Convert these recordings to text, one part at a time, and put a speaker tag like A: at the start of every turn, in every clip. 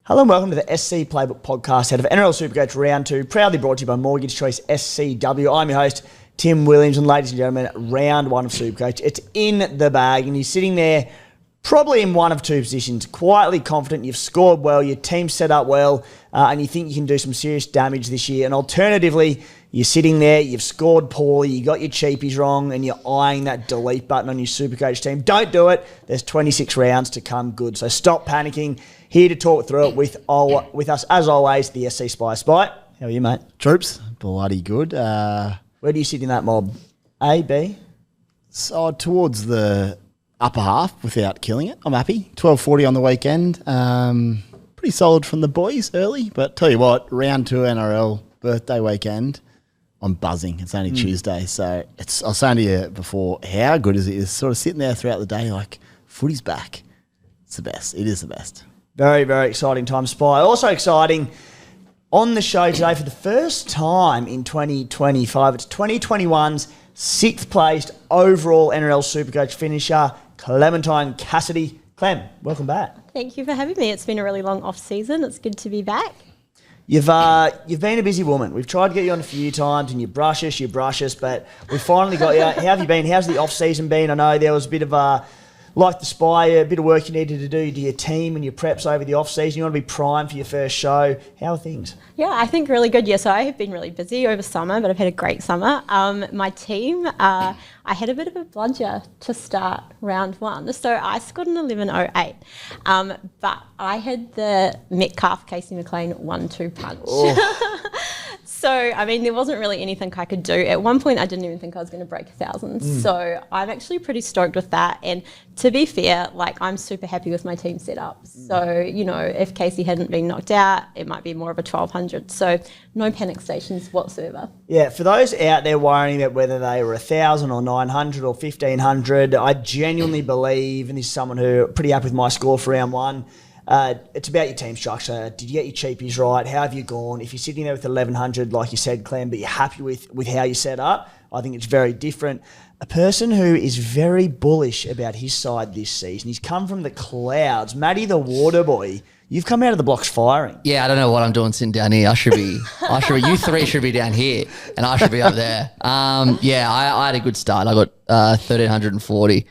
A: Hello and welcome to the SC Playbook podcast, out of NRL Supercoach Round 2, proudly brought to you by Mortgage Choice SCW. I'm your host, Tim Williams, and ladies and gentlemen, Round 1 of Supercoach. It's in the bag, and you're sitting there probably in one of two positions, quietly confident you've scored well, your team's set up well, and you think you can do some serious damage this year. And alternatively, you're sitting there, you've scored poorly, you got your cheapies wrong, and you're eyeing that delete button on your Supercoach team. Don't do it. There's 26 rounds to come good. So stop panicking. Here to talk through it with us, as always, the SC Spy. Spy, how are you, mate?
B: Troops, bloody good.
A: Where do you sit in that mob? A, B?
B: So towards the upper half without killing it. I'm happy. 12:40 on the weekend. Pretty solid from the boys early. But tell you what, round 2 NRL birthday weekend, I'm buzzing. It's only Tuesday. So I was saying to you before, how good is it? Is sort of sitting there throughout the day like, footy's back. It's the best. It is the best.
A: Very, very exciting time, Spy. Also exciting, on the show today for the first time in 2025, it's 2021's 6th placed overall NRL Supercoach finisher, Clementine Cassidy. Clem, welcome back.
C: Thank you for having me. It's been a really long off-season. It's good to be back.
A: You've been a busy woman. We've tried to get you on a few times, and you brush us, but we finally got you. How have you been? How's the off-season been? I know there was a bit of like the Spy, a bit of work you needed to do to your team and your preps over the off-season. You want to be primed for your first show. How are things?
C: Yeah, I think really good. Yeah, so I have been really busy over summer, but I've had a great summer. My team, I had a bit of a bludger to start round 1. So I scored an 11.08, but I had the Metcalf, Casey McLean 1-2 punch. Oh. So, I mean, there wasn't really anything I could do. At one point, I didn't even think I was going to break 1,000. So I'm actually pretty stoked with that. And to be fair, like, I'm super happy with my team setup. So, you know, if Casey hadn't been knocked out, it might be more of a 1,200. So no panic stations whatsoever.
A: Yeah, for those out there worrying about whether they were 1,000 or 900 or 1,500, I genuinely believe, and this is someone who pretty happy with my score for round 1, it's about your team structure. Did you get your cheapies right? How have you gone? If you're sitting there with 1,100, like you said, Clem, but you're happy with how you set up, I think it's very different. A person who is very bullish about his side this season, he's come from the clouds. Matty the Waterboy, you've come out of the blocks firing.
D: Yeah, I don't know what I'm doing sitting down here. You three should be down here, and I should be up there. I had a good start. I got 1,340.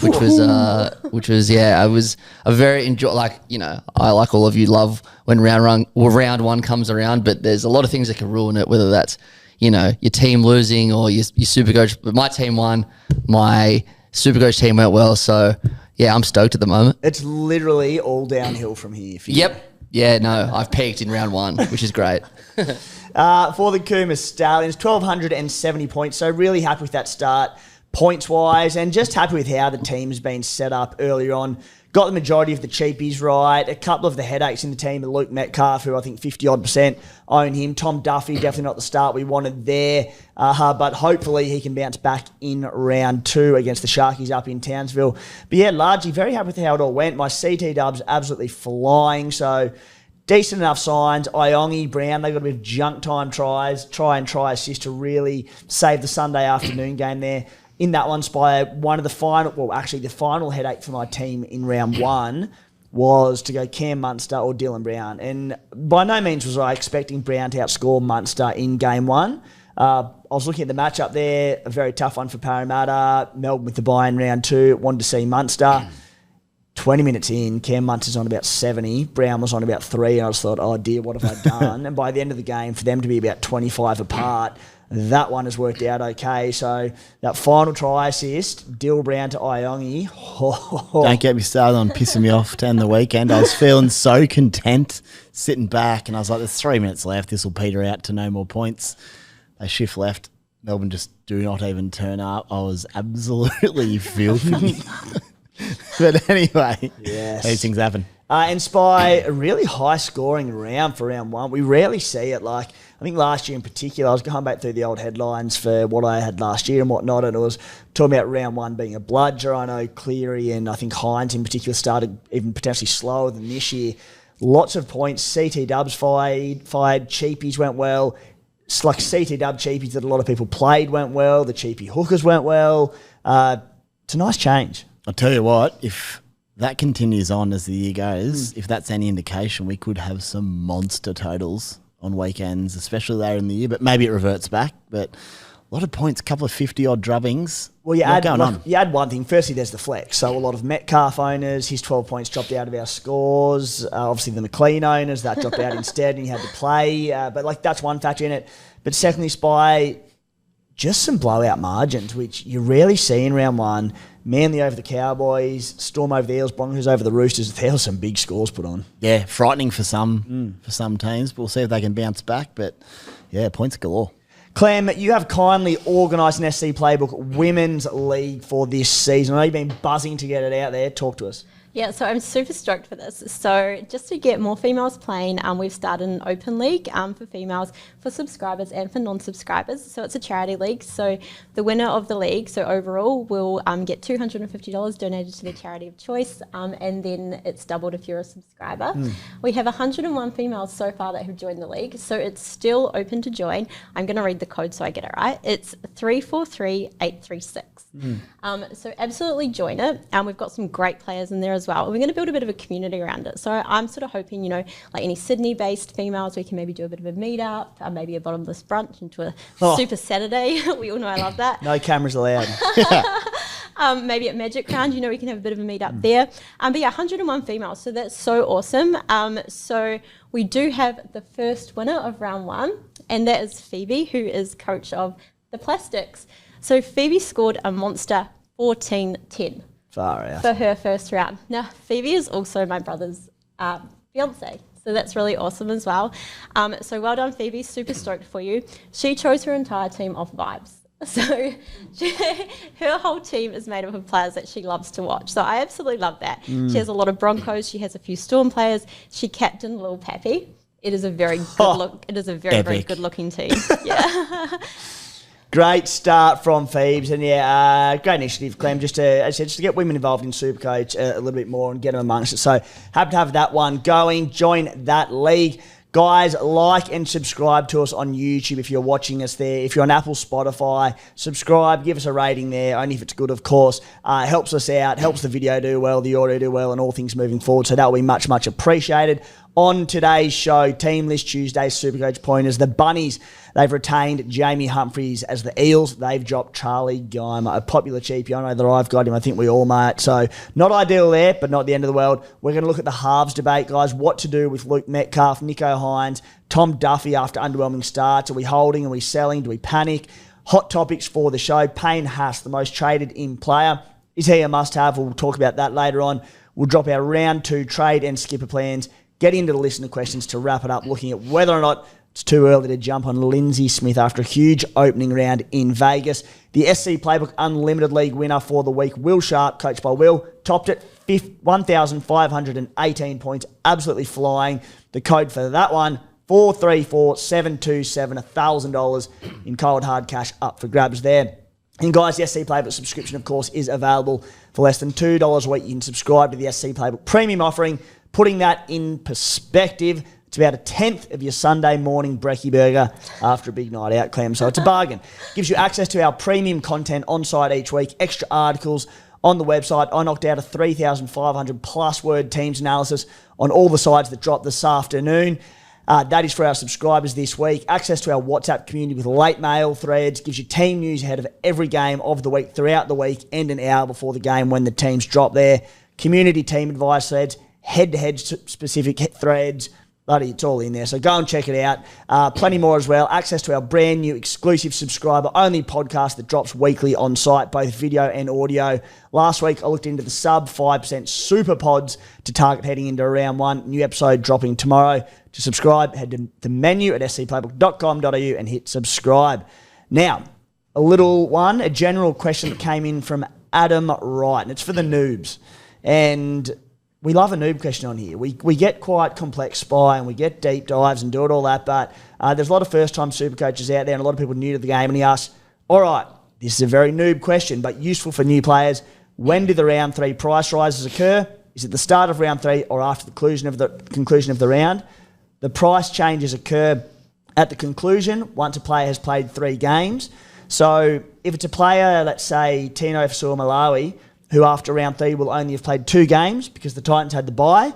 D: Which was I was a very I like all of you love when round 1 comes around, but there's a lot of things that can ruin it, whether that's, you know, your team losing or your Supercoach. But my team won, my Supercoach team went well, so yeah, I'm stoked at the moment.
A: It's literally all downhill from here.
D: Yep. Yeah, no, I've peaked in round 1, which is great.
A: For the Cooma Stallions, 1,270 points, so really happy with that start. Points-wise, and just happy with how the team's been set up earlier on. Got the majority of the cheapies right. A couple of the headaches in the team, Luke Metcalf, who I think 50-odd% own him. Tom Duffy, definitely not the start we wanted there. But hopefully he can bounce back in round 2 against the Sharkies up in Townsville. But yeah, largely very happy with how it all went. My CT dubs absolutely flying, so decent enough signs. Iongi, Brown, they got a bit of junk time tries, try assist to really save the Sunday afternoon game there. In that one, Spy, the final headache for my team in round 1 was to go Cam Munster or Dylan Brown. And by no means was I expecting Brown to outscore Munster in game 1. I was looking at the matchup there, a very tough one for Parramatta. Melbourne with the bye in round 2, wanted to see Munster. 20 minutes in, Cam Munster's on about 70, Brown was on about 3, and I just thought, oh dear, what have I done? And by the end of the game, for them to be about 25 apart, that one has worked out okay. So that final try assist, Dill Brown to Iongi.
B: Don't get me started on pissing me off to end the weekend. I was feeling so content sitting back, and I was like, there's 3 minutes left. This will peter out to no more points. They shift left. Melbourne just do not even turn up. I was absolutely filthy. But anyway, yes, these things happen.
A: And Spy, a really high scoring round for round 1. We rarely see it. Like, I think last year in particular, I was going back through the old headlines for what I had last year and whatnot, and it was talking about round 1 being a bludger. I know Cleary and I think Hynes in particular started even potentially slower than this year. Lots of points. CT dubs fired. Cheapies went well. It's like CT dub cheapies that a lot of people played went well. The cheapie hookers went well. It's a nice change.
B: I'll tell you what, if that continues on as the year goes, if that's any indication, we could have some monster totals on weekends, especially later in the year. But maybe it reverts back. But a lot of points, a couple of 50-odd drubbings.
A: Well, you add one thing. Firstly, there's the flex. So a lot of Metcalf owners, his 12 points dropped out of our scores. Obviously, the McLean owners, that dropped out instead, and you had to play. But that's one factor in it. But secondly, Spy, just some blowout margins, which you rarely see in round one. Manly over the Cowboys, Storm over the Eels, Broncos over the Roosters. There were some big scores put on.
B: Yeah, frightening for some teams. We'll see if they can bounce back. But, yeah, points galore.
A: Clem, you have kindly organised an SC Playbook Women's League for this season. I know you've been buzzing to get it out there. Talk to us.
C: Yeah, so I'm super stoked for this. So just to get more females playing, we've started an open league for females, for subscribers and for non-subscribers. So it's a charity league. So the winner of the league, so overall, will get $250 donated to their charity of choice, and then it's doubled if you're a subscriber. We have 101 females so far that have joined the league, so it's still open to join. I'm going to read the code so I get it right. It's 343836. So absolutely join it. We've got some great players in there as well. We're going to build a bit of a community around it. So I'm sort of hoping, like any Sydney-based females, we can maybe do a bit of a meet-up, maybe a bottomless brunch into a Super Saturday. We all know I love that.
A: No cameras allowed.
C: Maybe at Magic Round, we can have a bit of a meet-up there. But yeah, 101 females, so that's so awesome. So we do have the first winner of round one, and that is Phoebe, who is coach of the Plastics. So Phoebe scored a monster 14-10
A: Far out.
C: for her first round. Now, Phoebe is also my brother's fiance, so that's really awesome as well. So well done, Phoebe. Super stoked for you. She chose her entire team off vibes. So her whole team is made up of players that she loves to watch. So I absolutely love that. She has a lot of Broncos. She has a few Storm players. She captained Lil Pappy. It is a very good look. It is a very, very good looking team. Yeah.
A: Great start from Phoebes, and great initiative, Clem, just to get women involved in Supercoach a little bit more and get them amongst it. So happy to have that one going. Join that league. Guys, like and subscribe to us on YouTube if you're watching us there. If you're on Apple, Spotify, subscribe, give us a rating there, only if it's good, of course. Helps us out, helps the video do well, the audio do well, and all things moving forward. So that will be much, much appreciated. On today's show, Team List Tuesday, Supercoach pointers, the Bunnies, they've retained Jamie Humphries as the Eels. They've dropped Charlie Geimer, a popular cheapie. I know that I've got him. I think we all might. So not ideal there, but not the end of the world. We're going to look at the halves debate, guys. What to do with Luke Metcalf, Nicho Hynes, Tom Duffy after underwhelming starts. Are we holding? Are we selling? Do we panic? Hot topics for the show. Payne Haas, the most traded in player. Is he a must-have? We'll talk about that later on. We'll drop our round 2 trade and skipper plans. Get into the listener questions to wrap it up, looking at whether or not it's too early to jump on Lindsay Smith after a huge opening round in Vegas. The SC Playbook Unlimited League winner for the week, Will Sharp, coached by Will, topped it 1,518 points, absolutely flying. The code for that one, 434727, $1,000 in cold hard cash up for grabs there. And guys, the SC Playbook subscription, of course, is available for less than $2 a week. You can subscribe to the SC Playbook premium offering. Putting that in perspective, it's about a tenth of your Sunday morning brekkie burger after a big night out, Clem. So it's a bargain. Gives you access to our premium content on site each week, extra articles on the website. I knocked out a 3,500 plus word teams analysis on all the sides that dropped this afternoon. That is for our subscribers this week. Access to our WhatsApp community with late mail threads. Gives you team news ahead of every game of the week, throughout the week, and an hour before the game when the teams drop there. Community team advice threads. Head-to-head specific threads. Bloody, it's all in there. So go and check it out. Plenty more as well. Access to our brand new exclusive subscriber-only podcast that drops weekly on site, both video and audio. Last week, I looked into the sub 5% super pods to target heading into round 1. New episode dropping tomorrow. To subscribe, head to the menu at scplaybook.com.au and hit subscribe. Now, a general question that came in from Adam Wright, and it's for the noobs. And we love a noob question on here. We get quite complex spy and we get deep dives and do it all that, but there's a lot of first-time super coaches out there and a lot of people new to the game, and he asks, all right, this is a very noob question, but useful for new players. When do the round 3 price rises occur? Is it the start of round 3 or after the conclusion of the round? The price changes occur at the conclusion once a player has played 3 games. So if it's a player, let's say Tino Fasua Malawi, who after round 3 will only have played 2 games because the Titans had the bye.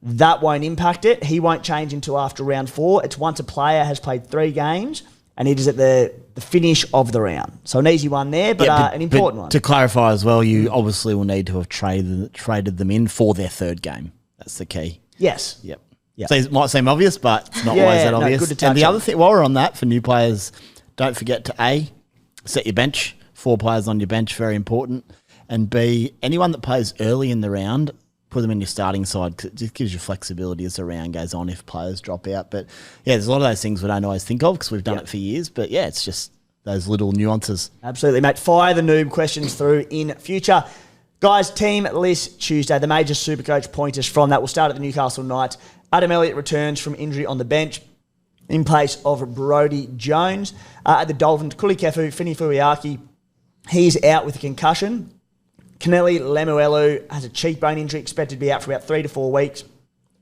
A: That won't impact it. He won't change until after round 4. It's once a player has played 3 games and it is at the finish of the round. So an easy one there, but an important one.
B: To clarify as well, you obviously will need to have traded them in for their 3rd game. That's the key.
A: Yes.
B: Yep. So it might seem obvious, but it's not always that obvious.
A: Good to
B: and the
A: touch
B: other thing, while we're on that, for new players, don't forget to A, set your bench. 4 players on your bench, very important. And B, anyone that plays early in the round, put them in your starting side because it just gives you flexibility as the round goes on if players drop out. But yeah, there's a lot of those things we don't always think of because we've done it for years. But yeah, it's just those little nuances.
A: Absolutely, mate. Fire the noob questions through in future. Guys, team list Tuesday, the major Supercoach pointers from that will start at the Newcastle Knights. Adam Elliott returns from injury on the bench in place of Brodie Jones. At the Dolphins, Kuli Kefu, Fini Fuiaki, he's out with a concussion. Kennelly Lemuelu has a cheekbone injury, expected to be out for about 3 to 4 weeks.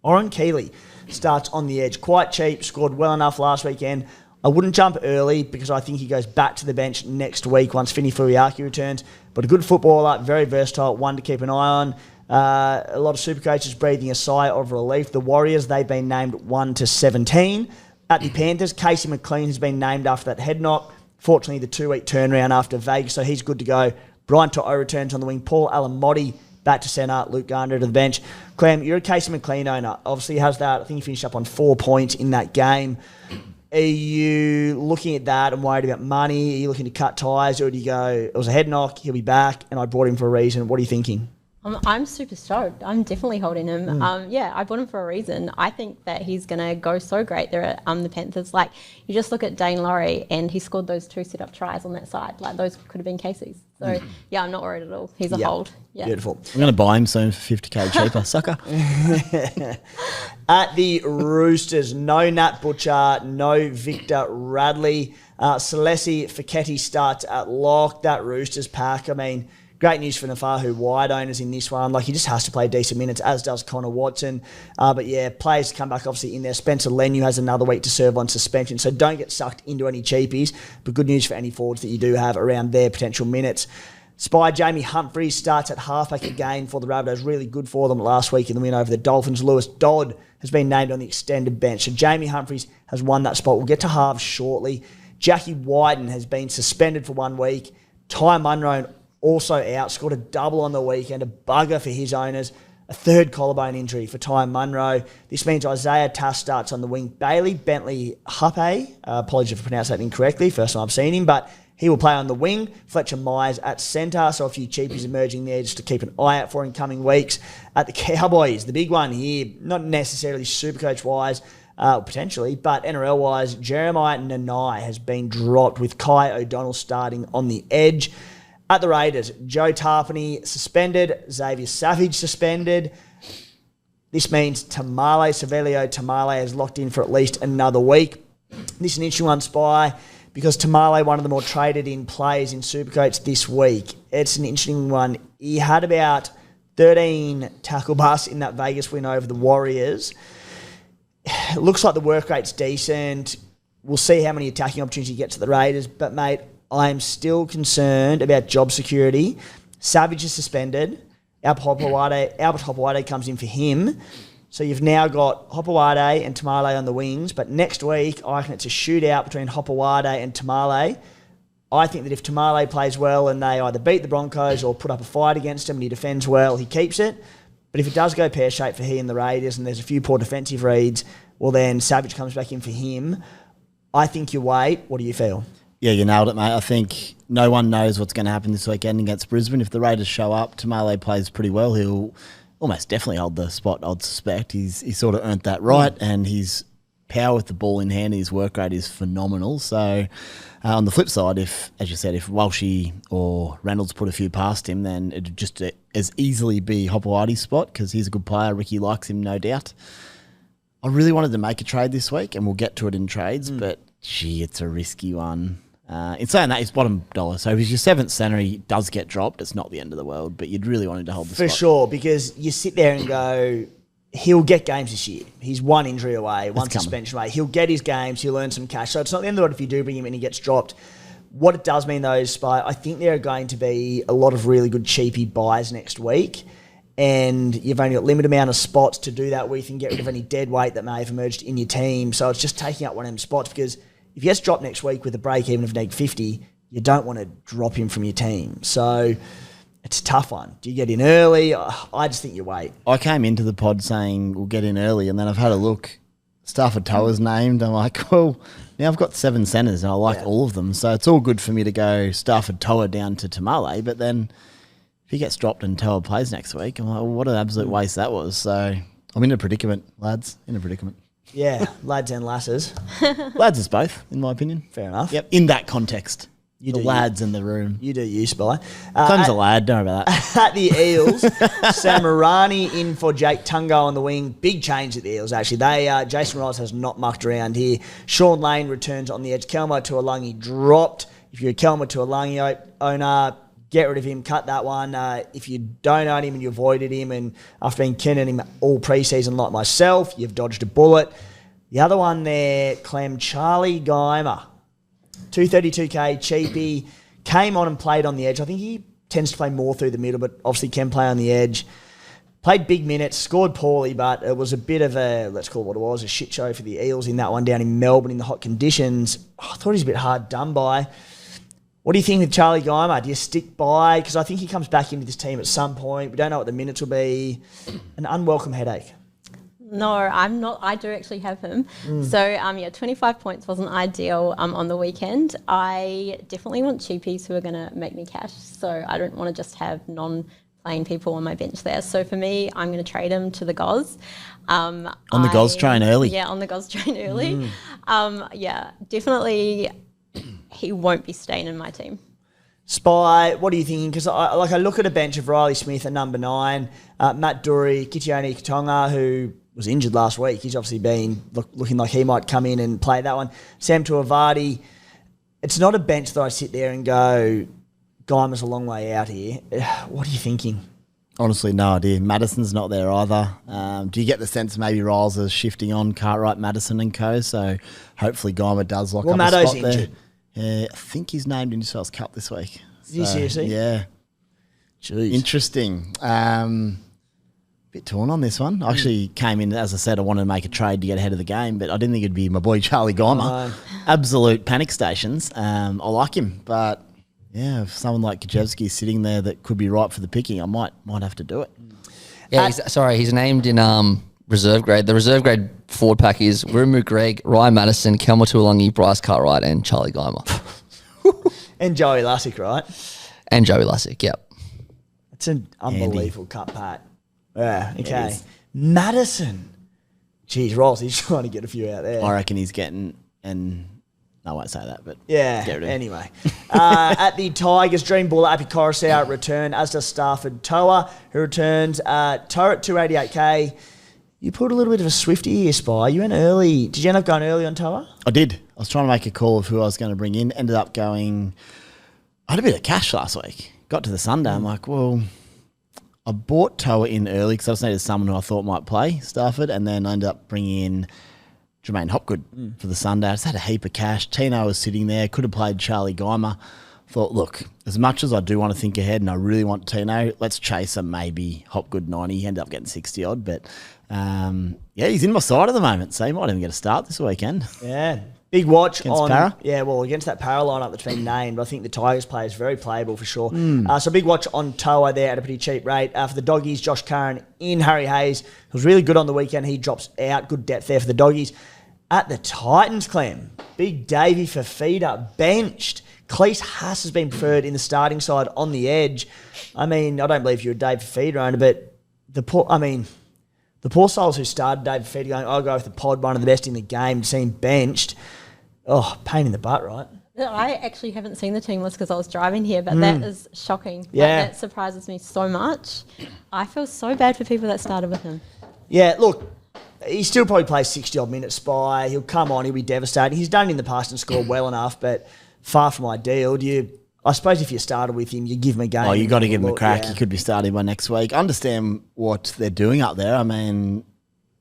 A: Oren Keeley starts on the edge. Quite cheap, scored well enough last weekend. I wouldn't jump early because I think he goes back to the bench next week once Fini Fuiaki returns. But a good footballer, very versatile, one to keep an eye on. A lot of Supercoaches breathing a sigh of relief. The Warriors, they've been named 1 to 17. At the Panthers, Casey McLean has been named after that head knock. Fortunately, the 2-week turnaround after Vegas, so he's good to go. Brian To'o returns on the wing. Paul Alamotti back to centre. Luke Garner to the bench. Clem, you're a Casey McLean owner. Obviously, he has that. I think he finished up on 4 points in that game. Are you looking at that and worried about money? Are you looking to cut ties? Or do you go, it was a head knock, he'll be back, and I brought him for a reason? What are you thinking?
C: I'm super stoked. I'm definitely holding him. I bought him for a reason. I think that he's going to go so great there at the Panthers. Like, you just look at Dane Laurie and he scored those 2 sit-up tries on that side. Like, those could have been Casey's. So, yeah, I'm not worried at all. He's a hold. Yeah.
A: Beautiful.
B: I'm going to buy him soon for 50k cheaper, sucker.
A: At the Roosters, no Nat Butcher, no Victor Radley. Celesi Fiketti starts at lock. That Roosters pack, I mean, great news for Nafahu wide owners in this one. Like, he just has to play decent minutes, as does Connor Watson. But yeah, players to come back obviously in there. Spencer Leniu has another week to serve on suspension, so don't get sucked into any cheapies. But good news for any forwards that you do have around their potential minutes. Spy Jamie Humphries starts at halfback again for the Rabbitohs. Really good for them last week in the win over the Dolphins. Lewis Dodd has been named on the extended bench. So Jamie Humphries has won that spot. We'll get to halves shortly. Jackie Wyden has been suspended for 1 week. Ty Munro also out, scored a double on the weekend, a bugger for his owners. A 3rd collarbone injury for Ty Munro. This means Isaiah Tass starts on the wing. Bailey Bentley Huppe, apologies if I pronounced that incorrectly, first time I've seen him, but he will play on the wing. Fletcher Myers at centre, so a few cheapies emerging there just to keep an eye out for in coming weeks. At the Cowboys, the big one here, not necessarily Supercoach-wise, potentially, but NRL-wise, Jeremiah Nanai has been dropped with Kai O'Donnell starting on the edge. At the Raiders, Joe Tarpany suspended, Xavier Savage suspended. This means Savelio Tamale is locked in for at least another week. This is an interesting one, Spy, because Tamale, one of the more traded in players in Supercoach this week. It's an interesting one. He had about 13 tackle busts in that Vegas win over the Warriors. It looks like the work rate's decent. We'll see how many attacking opportunities he gets at the Raiders, but mate, I'm still concerned about job security. Savage is suspended. Albert Hopewade comes in for him. So you've now got Hopewade and Tamale on the wings, but next week I reckon it's a shootout between Hopewade and Tamale. I think that if Tamale plays well and they either beat the Broncos or put up a fight against him and he defends well, he keeps it. But if it does go pear-shaped for he and the Raiders and there's a few poor defensive reads, well then Savage comes back in for him. I think you wait. What do you feel?
B: Yeah, you nailed it, mate. I think no one knows what's going to happen this weekend against Brisbane. If the Raiders show up, Tamale plays pretty well. He'll almost definitely hold the spot, I'd suspect. He's sort of earned that right, and his power with the ball in hand, his work rate is phenomenal. So on the flip side, if Walshy or Reynolds put a few past him, then it'd just as easily be Hopoate's spot because he's a good player. Ricky likes him, no doubt. I really wanted to make a trade this week, and we'll get to it in trades, but gee, it's a risky one. In saying that, he's bottom dollar. So if he's your 7th centre, he does get dropped. It's not the end of the world, but you'd really want him to hold the spot.
A: For sure, because you sit there and go, he'll get games this year. He's 1 injury away, 1 suspension away. He'll get his games. He'll earn some cash. So it's not the end of the world if you do bring him in and he gets dropped. What it does mean, though, is, Spy, I think there are going to be a lot of really good cheapie buys next week, and you've only got a limited amount of spots to do that with and get rid of any dead weight that may have emerged in your team. So it's just taking up one of them spots, because if he gets dropped next week with a break-even of -50, you don't want to drop him from your team. So it's a tough one. Do you get in early? I just think you wait.
B: I came into the pod saying we'll get in early, and then I've had a look. Stafford Toa's named. I'm like, well, now I've got 7 centres and I like all of them. So it's all good for me to go Stafford Toa down to Tamale. But then if he gets dropped and Toa plays next week, I'm like, well, what an absolute waste that was. So I'm in a predicament, lads. In a predicament.
A: Yeah, lads and lasses.
B: Lads is both, in my opinion.
A: Fair enough.
B: Yep, in that context.
A: You
B: the
A: do
B: lads in the room.
A: You do you, Spy.
B: Clem's a lad, don't worry about that.
A: At the Eels, Samarani in for Jake Tungo on the wing. Big change at the Eels, actually. Jason Ryles has not mucked around here. Sean Lane returns on the edge. Kelmo Tuolangi dropped. If you're a Kelmo Tuolangi owner, get rid of him, cut that one. If you don't own him and you avoided him, and after being kenning him all pre-season like myself, you've dodged a bullet. The other one there, Clem, Charlie Geimer. 232k, cheapie, came on and played on the edge. I think he tends to play more through the middle, but obviously can play on the edge. Played big minutes, scored poorly, but it was a bit of a, let's call it what it was, a shit show for the Eels in that one down in Melbourne in the hot conditions. I thought he was a bit hard done by. What do you think with Charlie Geimer? Do you stick by? Because I think he comes back into this team at some point. We don't know what the minutes will be. An unwelcome headache.
C: No, I'm not. I do actually have him. So, 25 points wasn't ideal on the weekend. I definitely want cheapies who are going to make me cash. So I don't want to just have non-playing people on my bench there. So for me, I'm going to trade him to the Goz.
B: On the Goz train early.
C: Yeah, on the Goz train early. Definitely he won't be staying in my team.
A: Spy, what are you thinking? Because I look at a bench of Riley Smith at number 9, Matt Dury, Kitione Katonga, who was injured last week. He's obviously been looking like he might come in and play that one. Sam Tuivasa. It's not a bench that I sit there and go, Geimer's a long way out here. What are you thinking?
B: Honestly, no idea. Madison's not there either. Do you get the sense maybe Ryles is shifting on Cartwright, Madison and co? So hopefully Geimer does lock up a spot
A: injured.
B: there. I think he's named in New South Wales Cup this week.
A: Is he seriously?
B: Yeah.
A: Jeez.
B: Interesting. Bit torn on this one. I actually came in, as I said, I wanted to make a trade to get ahead of the game, but I didn't think it'd be my boy Charlie Geimer. Absolute panic stations. I like him, but yeah, if someone like Kajewski is sitting there that could be right for the picking, I might have to do it.
D: Yeah, he's named in reserve grade. The reserve grade forward pack is Wirumu Greg, Ryan Madison, Kelma Tuolangi, Bryce Cartwright, and Charlie Geimer.
A: And Joey Lussick, right?
D: And Joey Lussick, yep.
A: It's an unbelievable cut pack. Yeah, okay. Madison. Jeez, Ross, he's trying to get a few out there.
B: I reckon he's getting, and I won't say that, but
A: yeah, anyway. At the Tigers, Dream Baller, Api Coruscant return, as does Stafford Toa, who returns. Toa at 288k. You put a little bit of a Swifty here, Spy. You went early. Did you end up going early on Toa?
B: I did. I was trying to make a call of who I was going to bring in. Ended up going, I had a bit of cash last week. Got to the Sunday. I'm like, well, I bought Toa in early because I just needed someone who I thought might play Stafford, and then I ended up bringing in Jermaine Hopgood for the Sunday. I just had a heap of cash. Tino was sitting there. Could have played Charlie Geimer. Thought, look, as much as I do want to think ahead and I really want Tino, let's chase him maybe Hopgood 90. He ended up getting 60 odd, but he's in my side at the moment, so he might even get a start this weekend.
A: Yeah. Big watch
B: against
A: on
B: Para?
A: Yeah, well, against that Para lineup that's been named, I think the Tigers player is very playable for sure. So big watch on Toa there at a pretty cheap rate. For the Doggies, Josh Curran in Harry Hayes, who was really good on the weekend. He drops out. Good depth there for the Doggies. At the Titans, Clem, Big Davey Fafita benched. Cleese Haas has been preferred in the starting side on the edge. I mean, I don't believe you're a Dave Fafita owner, but the poor souls who started Dave Fafita going, I'll go with the pod, one of the best in the game, to see him benched. Oh, pain in the butt, right?
C: I actually haven't seen the team list because I was driving here, but that is shocking.
A: Yeah.
C: That surprises me so much. I feel so bad for people that started with him.
A: Yeah, look, he still probably plays 60-odd minutes, Spy. He'll come on, he'll be devastating. He's done it in the past and scored well enough, but far from ideal. I suppose if you started with him, you give him a game.
B: Oh, you got to give him a crack.
A: Yeah.
B: He could be starting by next week. I understand what they're doing up there. I mean,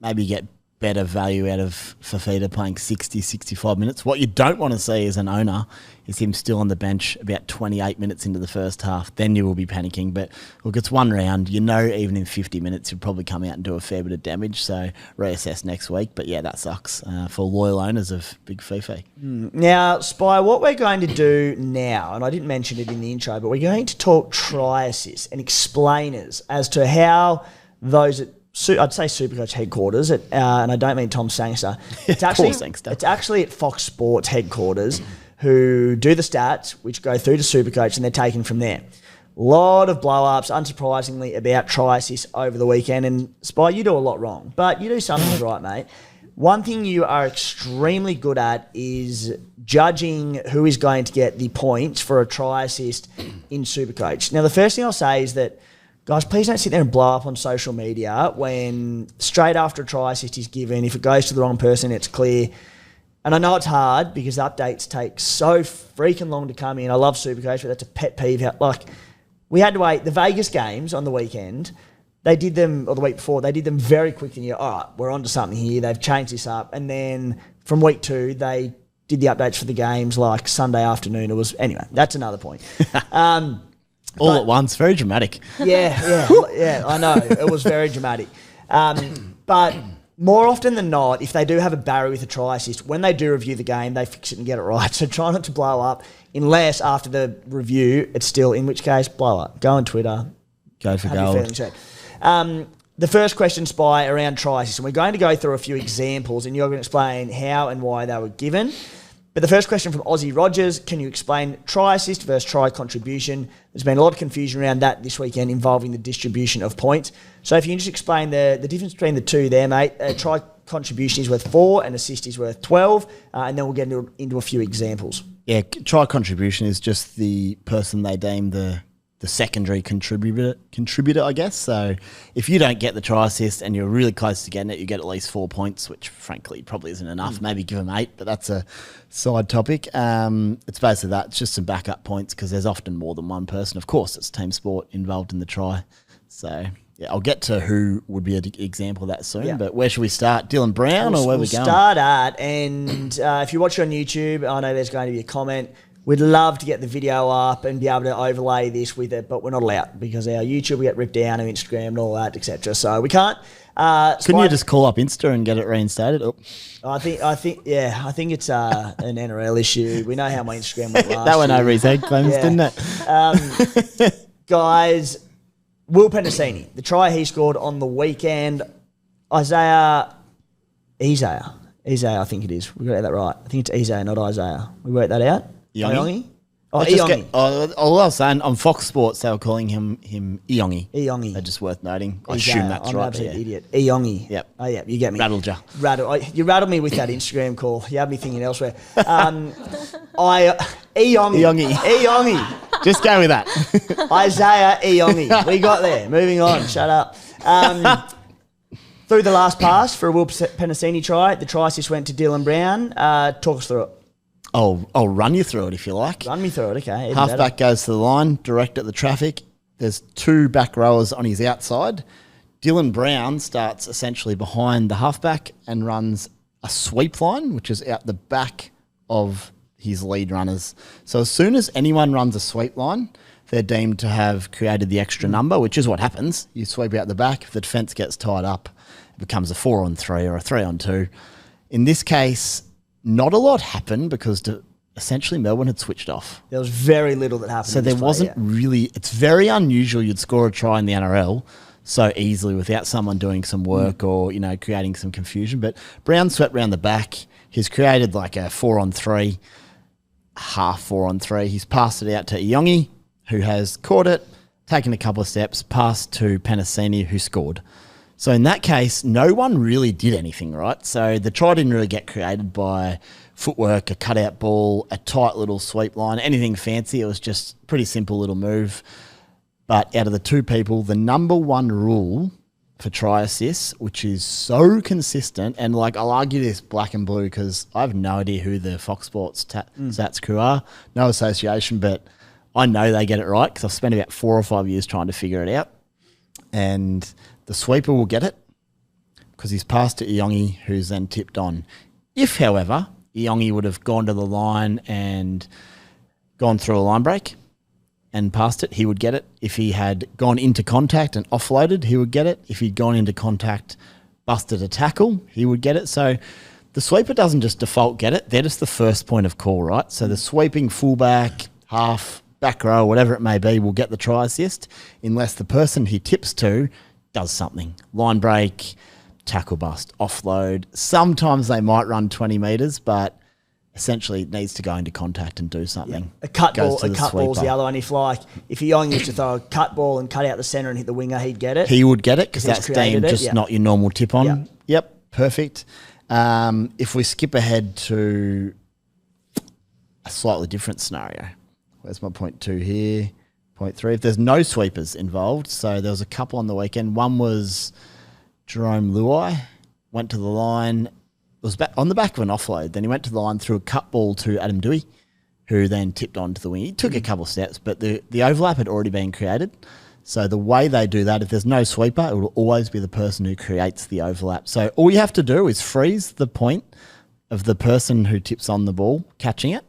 B: maybe get better value out of Fafita playing 60, 65 minutes. What you don't want to see as an owner is him still on the bench about 28 minutes into the first half. Then you will be panicking. But look, it's one round. You know, even in 50 minutes, you'll probably come out and do a fair bit of damage. So reassess next week. But yeah, that sucks for loyal owners of Big Fifi.
A: Now, Spy, what we're going to do now, and I didn't mention it in the intro, but we're going to talk try assists and explainers as to how those I'd say Supercoach headquarters, and I don't mean Tom Sangster. It's actually at Fox Sports headquarters who do the stats, which go through to Supercoach, and they're taken from there. A lot of blow-ups, unsurprisingly, about try assists over the weekend. And, Spy, you do a lot wrong, but you do some things right, mate. One thing you are extremely good at is judging who is going to get the points for a try assist in Supercoach. Now, the first thing I'll say is that, guys, please don't sit there and blow up on social media when straight after a try assist is given, if it goes to the wrong person, it's clear. And I know it's hard because updates take so freaking long to come in. I love Supercoach, but that's a pet peeve. Like, we had to wait. The Vegas games on the weekend, they did them, or the week before, they did them very quickly. You're, all right, we're onto something here. They've changed this up. And then from week 2, they did the updates for the games like Sunday afternoon. Anyway, that's another point.
B: All at once, very dramatic.
A: Yeah, I know. It was very dramatic. But more often than not, if they do have a barrier with a try assist, when they do review the game, they fix it and get it right. So try not to blow up, unless after the review, it's still, in which case, blow up. Go on Twitter.
B: Go for gold.
A: The first question, Spy, around try assists, and we're going to go through a few examples, and you're going to explain how and why they were given. But the first question from Aussie Rogers, can you explain try assist versus try contribution? There's been a lot of confusion around that this weekend involving the distribution of points. So if you can just explain the difference between the two there, mate. Try contribution is worth 4 and assist is worth 12, and then we'll get into a few examples.
B: Yeah, try contribution is just the person they deem the secondary contributor, I guess. So if you don't get the try assist and you're really close to getting it, you get at least 4 points, which frankly probably isn't enough. Maybe give them 8, but that's a side topic. It's basically that. It's just some backup points because there's often more than one person. Of course, it's team sport involved in the try. So yeah, I'll get to who would be an example of that soon. But where should we start? Dylan Brown or where we going?
A: Start at, and if you watch on YouTube, I know there's going to be a comment. We'd love to get the video up and be able to overlay this with it, but we're not allowed because our YouTube will get ripped down, our Instagram and all that, etc. So we can't.
B: Couldn't you just call up Insta and get it reinstated? Oh.
A: I think it's an NRL issue. We know how my Instagram went last
B: That went over his head, Clem's, didn't
A: it? Guys, Will Penasini, the try he scored on the weekend. Isaiah, I think it is. We got that right. I think it's Isaiah, not Isaiah. We worked that out.
B: Iongi?
A: Iongi.
B: All I was saying, on Fox Sports, they were calling him Iongi.
A: Iongi.
B: They're just worth noting. I assume that's
A: I'm
B: right.
A: I'm an absolute idiot. Iongi.
B: Yep.
A: Oh, yeah, you get me.
B: Rattled you.
A: You rattled me with that Instagram call. You had me thinking elsewhere. Iongi.
B: Just go with that.
A: Isaiah Iongi. We got there. Moving on. Shut up. Through the last pass for a Will Penasini try, the try assist went to Dylan Brown. Talk us through it.
B: I'll run you through it if you like.
A: Run me through it, okay.
B: Halfback goes to the line, direct at the traffic. There's 2 back rowers on his outside. Dylan Brown starts essentially behind the halfback and runs a sweep line, which is out the back of his lead runners. So as soon as anyone runs a sweep line, they're deemed to have created the extra number, which is what happens. You sweep out the back. If the defence gets tied up, it becomes a 4-on-3 or a 3-on-2. In this case, not a lot happened because essentially Melbourne had switched off.
A: There was very little that happened.
B: So there wasn't really... It's very unusual you'd score a try in the NRL so easily without someone doing some work or, creating some confusion. But Brown swept round the back. He's created like a 4-on-3, half 4-on-3. He's passed it out to Iongi, who has caught it, taken a couple of steps, passed to Penasini, who scored. So in that case, no one really did anything, right? So the try didn't really get created by footwork, a cutout ball, a tight little sweep line, anything fancy. It was just a pretty simple little move. But out of the 2 people, the number 1 rule for try assists, which is so consistent, and I'll argue this black and blue because I have no idea who the Fox Sports stats crew are, no association, but I know they get it right because I've spent about 4 or 5 years trying to figure it out. And the sweeper will get it. because he's passed to Iongi, who's then tipped on. If, however, Iongi would have gone to the line and gone through a line break and passed it, he would get it. If he had gone into contact and offloaded, he would get it. If he'd gone into contact, busted a tackle, he would get it. So the sweeper doesn't just default get it. They're just the first point of call, right? So the sweeping fullback, half, back row, whatever it may be, will get the try assist unless the person he tips to does something. Line break, tackle bust, offload. Sometimes they might run 20 metres, but essentially it needs to go into contact and do something.
A: Yeah. A cut
B: Goes
A: ball,
B: to
A: a cut ball's
B: sweeper.
A: the other one. If Young used to throw a cut ball and cut out the centre and hit the winger, he'd get it.
B: He would get it because
A: He's
B: that's
A: created
B: deemed
A: it,
B: just
A: yeah.
B: not your normal tip on.
A: Yeah.
B: Yep, perfect. If we skip ahead to a slightly different scenario, where's my point 2 here? Point 3. If there's no sweepers involved, so there was a couple on the weekend. One was Jerome Luai, went to the line, was on the back of an offload. Then he went to the line, threw a cut ball to Adam Dewey, who then tipped onto the wing. He took a couple of steps, but the overlap had already been created. So the way they do that, if there's no sweeper, it will always be the person who creates the overlap. So all you have to do is freeze the point of the person who tips on the ball catching it.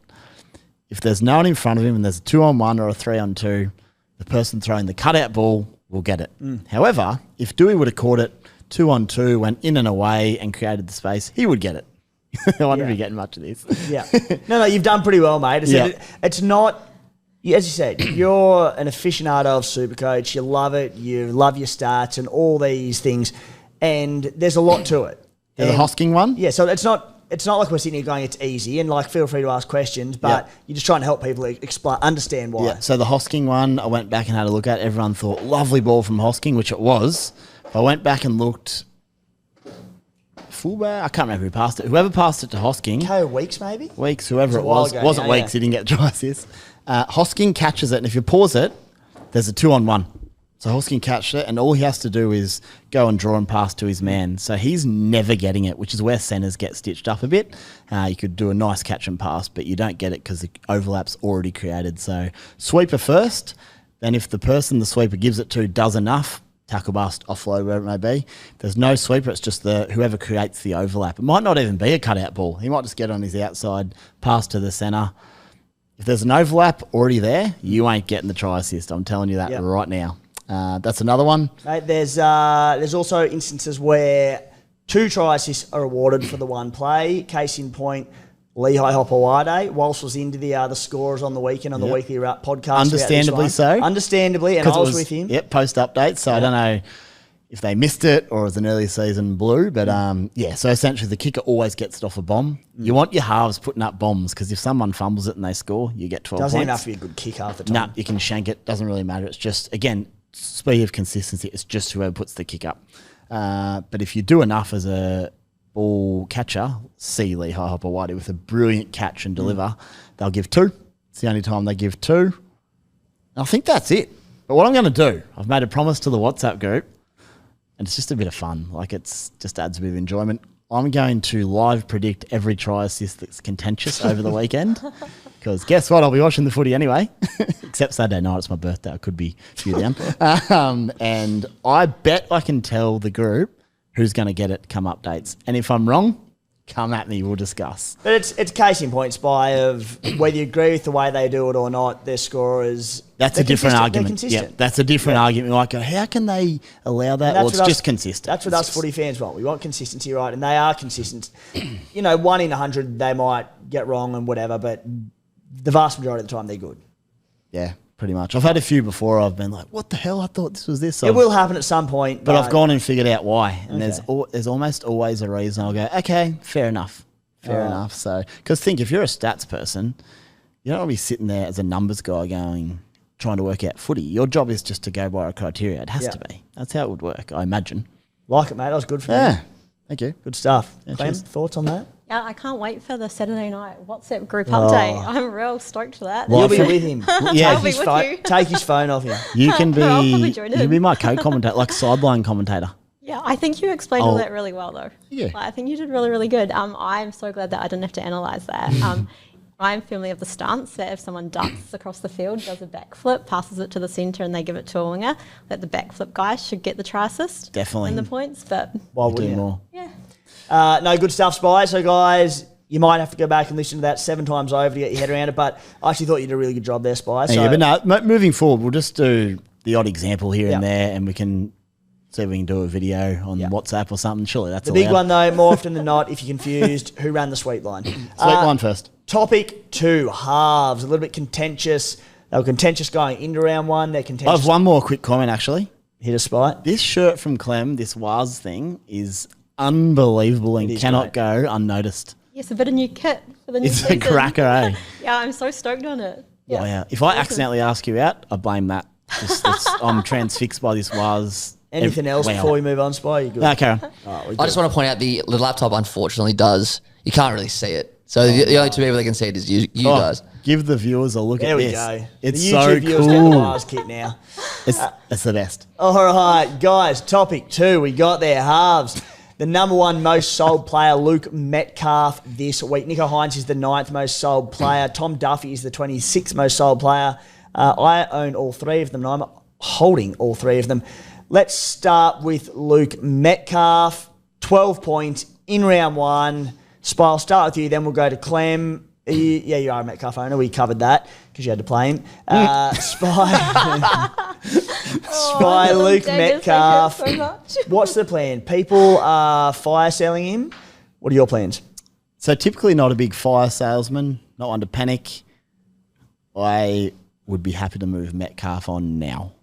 B: If there's no one in front of him and there's a 2-on-1 or a 3-on-2, the person throwing the cutout ball will get it. However, if Dewey would have caught it 2-on-2, went in and away and created the space, he would get it. I wonder if you're getting much of this.
A: Yeah. No, you've done pretty well, mate. It's not, as you said, you're an aficionado of Supercoach. You love it. You love your stats and all these things. And there's a lot to it.
B: There's a Hosking one?
A: Yeah, so it's not like we're sitting here going, it's easy. And feel free to ask questions, but you're just trying to help people understand why.
B: Yeah, so the Hosking one, I went back and had a look at. Everyone thought, lovely ball from Hosking, which it was. I went back and looked. Fullback, I can't remember who passed it. Whoever passed it to Hosking.
A: Ko Weeks, maybe?
B: Weeks, whoever it
A: a while
B: was.
A: ago
B: Wasn't
A: now,
B: Weeks, he didn't get the try assist. Hosking catches it, and if you pause it, there's a 2-on-1. So Hosking catched it, and all he has to do is go and draw and pass to his man. So he's never getting it, which is where centres get stitched up a bit. You could do a nice catch and pass, but you don't get it because the overlap's already created. So sweeper first, then if the person the sweeper gives it to does enough, tackle bust, offload, wherever it may be. If there's no sweeper, it's just whoever creates the overlap. It might not even be a cutout ball. He might just get on his outside, pass to the centre. If there's an overlap already there, you ain't getting the try assist. I'm telling you that right now. That's another one.
A: Mate, there's also instances where 2 try assists are awarded for the one play. Case in point, Lehigh Hopawade. Walsh was into the scorers on the weekend on the weekly podcast.
B: Understandably so.
A: Understandably, and I was with him.
B: Yep, post update. So I don't know if they missed it or it was an early season blue, but so essentially the kicker always gets it off a bomb. You want your halves putting up bombs because if someone fumbles it and they score, you get 12
A: Doesn't
B: points.
A: even have to be a good kick half the time.
B: No, you can shank it. Doesn't really matter. It's just, again, speed of consistency. It's just whoever puts the kick up. But if you do enough as a ball catcher, see Lehigh Hopawade with a brilliant catch and deliver, they'll give 2. It's the only time they give 2. I think that's it. But what I'm going to do, I've made a promise to the WhatsApp group, and it's just a bit of fun. It's just adds a bit of enjoyment. I'm going to live predict every try assist that's contentious over the weekend. Because guess what? I'll be watching the footy anyway. Except Saturday night, it's my birthday. I could be a few down. And I bet I can tell the group who's going to get it come updates. And if I'm wrong, come at me. We'll discuss.
A: But it's case in point, Spy, of whether you agree with the way they do it or not, their scorers...
B: That's a different argument.
A: Consistent.
B: Yeah, that's a different argument. Like, how can they allow that? Well, it's just consistent.
A: That's what us footy fans want. We want consistency, right? And they are consistent. 1 in 100 they might get wrong and whatever, but the vast majority of the time they're good.
B: Yeah, pretty much. I've had a few before. I've been like, what the hell? I thought this was this.
A: It will happen at some point.
B: But I've gone and figured out why. And there's almost always a reason. I'll go, okay, fair enough. Fair enough. So, because think, if you're a stats person, you don't want to be sitting there as a numbers guy trying to work out footy. Your job is just to go by a criteria. It has to be. That's how it would work, I imagine.
A: Like it, mate. That was good for me.
B: Yeah. Thank you.
A: Good stuff.
B: Yeah,
A: Clem,
B: cheers.
A: thoughts on that?
C: Yeah, I can't wait for the Saturday night WhatsApp group update. I'm real stoked for that.
A: You'll be with him.
B: Yeah.
C: I'll be with you.
A: Take his phone off him.
B: You can be,
C: I'll probably join
B: you can
C: in.
B: be my co-commentator, like sideline commentator.
C: Yeah, I think you explained all that really well, though.
B: Yeah.
C: I think you did really, really good. I'm so glad that I didn't have to analyse that. I'm firmly of the stance that if someone ducks across the field, does a backflip, passes it to the centre and they give it to a winger, that the backflip guy should get the try assist.
B: Definitely.
C: And the points, but
A: Why wouldn't
B: Do
A: you?
B: more.
C: yeah.
A: No, good stuff, Spy. So, guys, you might have to go back and listen to that 7 times over to get your head around it, but I actually thought you did a really good job there, Spy. So,
B: Yeah, but no, moving forward, we'll just do the odd example here and
A: Yeah.
B: there, and we can see if we can do a video on
A: Yeah.
B: WhatsApp or something. Surely that's
A: the big
B: allowed.
A: one, though, more often than not, if you're confused, who ran the sweep line?
B: Sweep line first.
A: Topic 2, halves. A little bit contentious. They were contentious going into round 1. They're
B: I
A: contentious.
B: have one more quick comment, actually.
A: Hit a Spy.
B: This shirt from Clem, this Waz thing, is unbelievable and
A: It is
B: cannot
A: great.
B: go unnoticed.
C: Yes, a bit of new kit for the new
B: It's
C: season.
B: a cracker, eh?
C: Yeah, I'm so stoked on it.
B: Oh, yeah. If I accidentally ask you out, I blame that. I'm transfixed by this Waz.
A: Anything else
B: Wow.
A: before we move on, Spy? You good?
B: No, Karen.
D: I just want to point out the laptop unfortunately does. You can't really see it. So the only two people that can see it is you guys.
B: Give the viewers a look
A: There
B: at
A: we
B: this.
A: go.
B: It's
A: the
B: so
A: YouTube viewers get the
B: cool.
A: Mars kit now.
B: It's the best.
A: All right, guys. Topic 2. We got there. Halves. The number 1 most sold player, Luke Metcalf, this week. Nicho Hynes is the 9th most sold player. Tom Duffy is the 26th most sold player. I own all 3 of them, and I'm holding all 3 of them. Let's start with Luke Metcalf. 12 points in round 1. Spy, I'll start with you, then we'll go to Clem. You are a Metcalf owner. We covered that because you had to play him. Spy, Luke Metcalf.
C: So much.
A: What's the plan? People are fire selling him. What are your plans?
B: So typically not a big fire salesman, not one to panic. I would be happy to move Metcalf on now.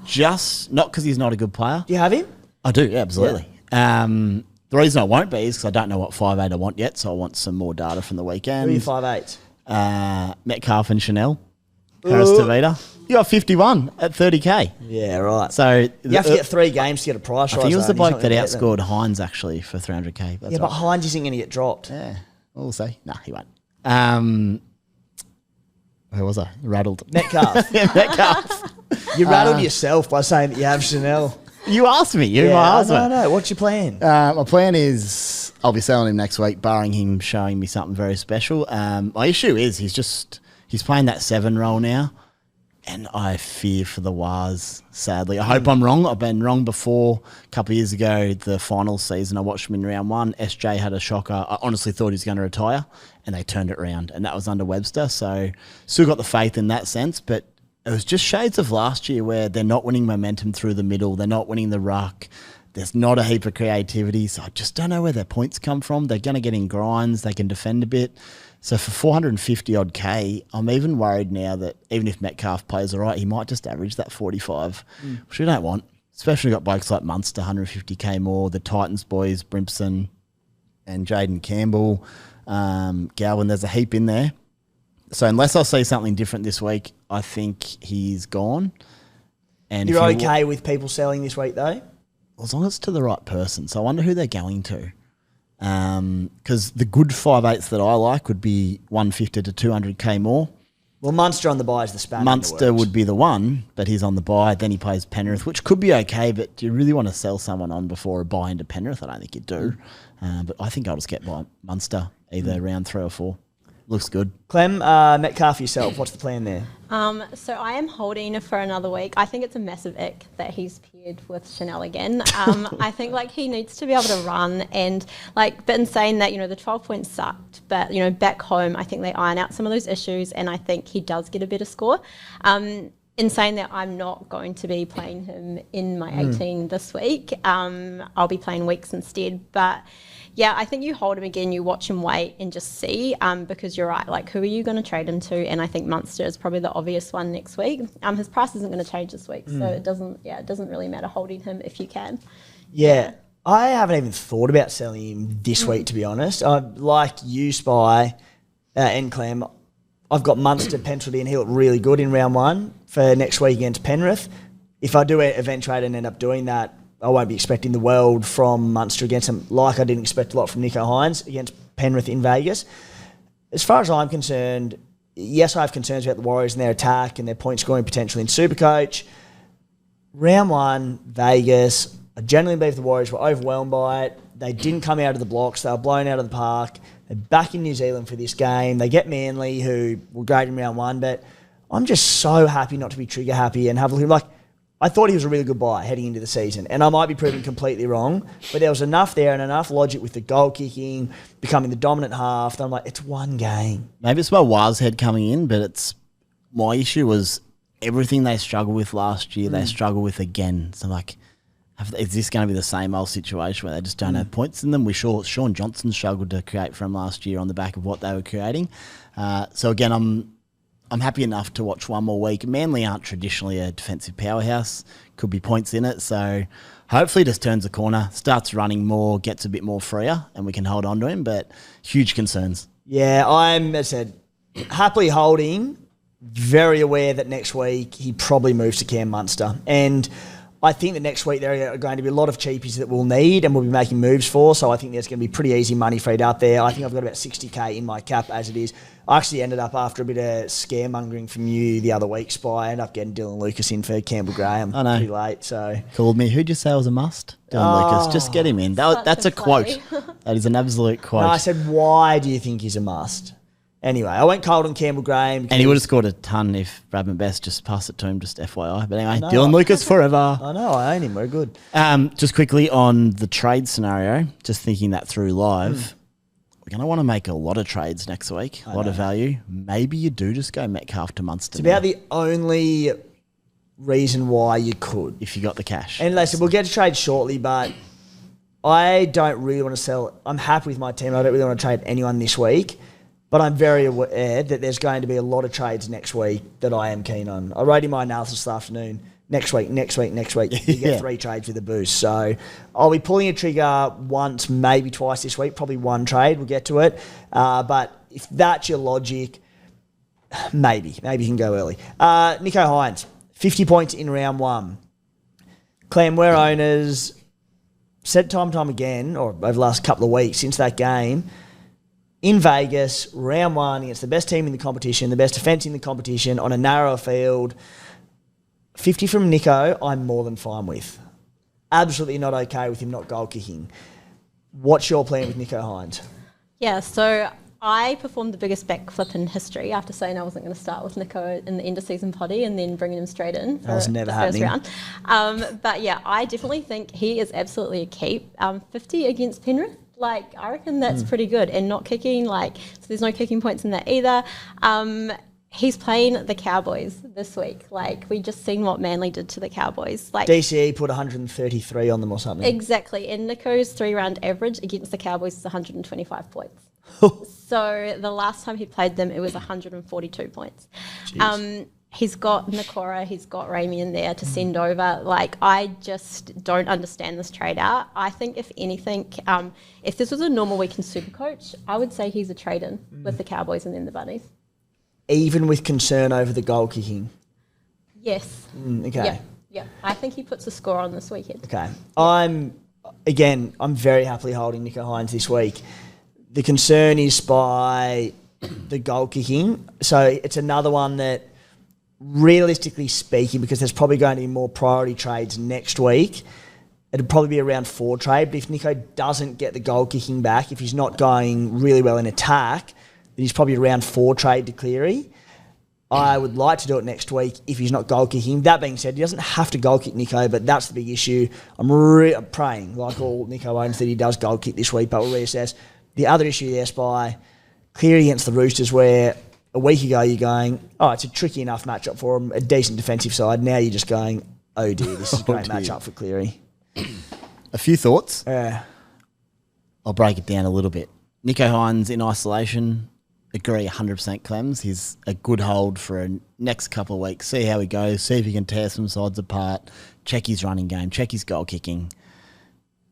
B: Just not because he's not a good player.
A: Do you have him?
B: I do, yeah, absolutely. The reason I won't be is because I don't know what 5'8" I want yet, so I want some more data from the
A: Who are
B: weekend.
A: you 5'8"?
B: Metcalf and Chanel. Paris Tavita. You got 51 at 30k.
A: Yeah, right.
B: So
A: You have to get 3 games to get a price
B: I
A: rise.
B: think it was
A: though,
B: the
A: and he's
B: bloke that
A: not gonna get them.
B: outscored Hynes actually for 300k. That's
A: Yeah, but
B: right.
A: Hynes isn't going to get dropped.
B: Yeah, we'll see. No, he won't. Where was I? Rattled.
A: Metcalf.
B: Metcalf.
A: You rattled yourself by saying that you have Chanel.
B: You asked me. You're my
A: I
B: husband.
A: know. What's your plan?
B: My plan is I'll be selling him next week, barring him showing me something very special. My issue is he's playing that 7 role now, and I fear for the Waz, sadly. I hope I'm wrong. I've been wrong before. A couple of years ago, the final season, I watched him in round 1. SJ had a shocker. I honestly thought he was going to retire, and they turned it around, and that was under Webster. So still got the faith in that sense, but it was just shades of last year where they're not winning momentum through the middle. They're not winning the ruck. There's not a heap of creativity. So I just don't know where their points come from. They're going to get in grinds. They can defend a bit. So for 450 odd K, I'm even worried now that even if Metcalf plays all right, he might just average that 45, which we don't want. Especially got blokes like Munster, 150k more. The Titans boys, Brimpson and Jaden Campbell, Galvin, there's a heap in there. So unless I see something different this week, I think he's gone. And
A: You're
B: if he
A: okay with people selling this week, though?
B: as long as it's to the right person. So I wonder who they're going to. Because the good 5'8" that I like would be 150 to 200k more.
A: Well, Munster on the buy is the spanner.
B: Munster would be the one, but he's on the buy. Then he plays Penrith, which could be okay, but do you really want to sell someone on before a buy into Penrith? I don't think you do. But I think I'll just get by Munster either round 3 or 4. Looks good.
A: Clem, Metcalf yourself. What's the plan there?
C: So I am holding for another week. I think it's a massive ick that he's paired with Chanel again. I think he needs to be able to run and but in saying that, the 12 points sucked, but back home I think they iron out some of those issues and I think he does get a better score. In saying that, I'm not going to be playing him in my 18 this week. I'll be playing weeks instead, but yeah, I think you hold him again, you watch him wait and just see, because you're right, who are you going to trade him to? And I think Munster is probably the obvious one next week. His price isn't going to change this week, so it doesn't really matter holding him if you can.
A: Yeah. I haven't even thought about selling him this week, to be honest. Like you, Spy, and Clem, I've got Munster penciled in. He looked really good in round 1 for next week against Penrith. If I do event trade and end up doing that, I won't be expecting the world from Munster against him, like I didn't expect a lot from Nicho Hynes against Penrith in Vegas. As far as I'm concerned, yes, I have concerns about the Warriors and their attack and their point scoring potential in Supercoach. Round 1, Vegas, I generally believe the Warriors were overwhelmed by it. They didn't come out of the blocks. They were blown out of the park. They're back in New Zealand for this game. They get Manly, who were great in round one, but I'm just so happy not to be trigger happy and have a look. Like, I thought he was a really good buy heading into the season, and I might be proven completely wrong, but there was enough there and enough logic with the goal kicking, becoming the dominant half, that I'm like, it's one game.
B: Maybe it's my Waz head coming in, but it's my issue was everything they struggled with last year, they struggle with again. So, like, is this going to be the same old situation where they just don't have points in them? We saw Sean Johnson struggled to create from last year on the back of what they were creating. So, again, I'm happy enough to watch one more week. Manly aren't traditionally a defensive powerhouse. Could be points in it. So hopefully just turns the corner, starts running more, gets a bit more freer, and we can hold on to him. But huge concerns.
A: Yeah, I'm, as I said, happily holding, very aware that next week he probably moves to Cam Munster. And I think that next week there are going to be a lot of cheapies that we'll need and we'll be making moves for. So I think there's going to be pretty easy money freed up there. I think I've got about 60k in my cap as it is. I actually ended up, after a bit of scaremongering from you the other week, I ended up getting Dylan Lucas in for Campbell Graham.
B: I know.
A: Pretty late, so.
B: Called me. Who'd you say was a must? Dylan Lucas. Just get him in. That's a quote. That is an absolute quote.
A: No, I said, why do you think he's a must? Anyway, I went cold on Campbell Graham.
B: And he would have scored a ton if Bradman Best just passed it to him, just FYI. But anyway, Dylan Lucas forever.
A: I know, I own him. We're good.
B: Just quickly on the trade scenario, just thinking that through live, we're going to want to make a lot of trades next week, a lot of value. Maybe you do just go Metcalf to Munster.
A: It's about the only reason why you could.
B: If you got the cash.
A: And listen, we'll get to trade shortly, but I don't really want to sell. I'm happy with my team. I don't really want to trade anyone this week. But I'm very aware that there's going to be a lot of trades next week that I am keen on. I wrote in my analysis this afternoon, next week. You get 3 trades with a boost. So I'll be pulling a trigger once, maybe twice this week, probably one trade. We'll get to it. But if that's your logic, maybe you can go early. Nicho Hynes, 50 points in round 1. Clem, we're owners. Said time and time again, or over the last couple of weeks since that game, in Vegas, round 1, against the best team in the competition, the best defence in the competition, on a narrower field. 50 from Nicho, I'm more than fine with. Absolutely not okay with him not goal kicking. What's your plan with Nicho Hynes?
C: Yeah, so I performed the biggest backflip in history after saying I wasn't going to start with Nicho in the end of season potty and then bringing him straight in for
A: That was never
C: the
A: happening.
C: first round. But yeah, I definitely think he is absolutely a keep. 50 against Penrith. Like, I reckon that's pretty good. And not kicking, so there's no kicking points in that either. He's playing the Cowboys this week. We just seen what Manly did to the Cowboys.
A: DCE put 133 on them or something.
C: Exactly. And Nicho's 3-round average against the Cowboys is 125 points. So the last time he played them, it was 142 points. He's got Nakora, he's got Ramey in there to send over. I just don't understand this trade out. I think, if anything, if this was a normal week in Supercoach, I would say he's a trade-in with the Cowboys and then the Bunnies.
A: Even with concern over the goal kicking?
C: Yes.
A: Okay.
C: Yeah. I think he puts a score on this weekend.
A: Okay. I'm very happily holding Nicho Hynes this week. The concern is by the goal kicking. So it's another one that, realistically speaking, because there's probably going to be more priority trades next week, it'd probably be around 4 trade. But if Nicho doesn't get the goal kicking back, if he's not going really well in attack, then he's probably around 4 trade to Cleary. I would like to do it next week if he's not goal kicking. That being said, he doesn't have to goal kick Nicho, but that's the big issue. I'm praying, like all Nicho owns, that he does goal kick this week, but we'll reassess. The other issue there, Spy, Cleary against the Roosters, where a week ago you're going, it's a tricky enough matchup for him, a decent defensive side. Now you're just going, oh dear, this is a great matchup for Cleary.
B: A few thoughts.
A: Yeah.
B: I'll break it down a little bit. Nicho Hynes in isolation, agree 100% Clems. He's a good hold for a next couple of weeks. See how he goes, see if he can tear some sides apart, check his running game, check his goal kicking.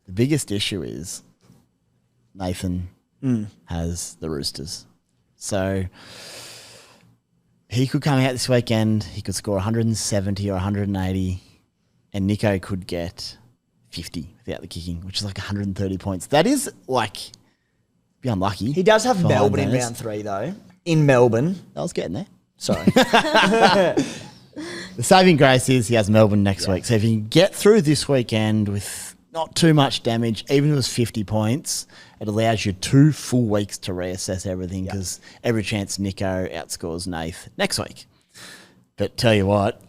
B: The biggest issue is Nathan has the Roosters. So he could come out this weekend, he could score 170 or 180, and Nicho could get 50 without the kicking, which is 130 points. That is be unlucky.
A: He does have
B: for
A: Melbourne in
B: Hynes.
A: round 3 though. In Melbourne.
B: I was getting there.
A: Sorry.
B: The saving grace is he has Melbourne next week. So if he can get through this weekend with not too much damage. Even if it was 50 points, it allows you 2 full weeks to reassess everything because every chance Nicho outscores Nath next week. But tell you what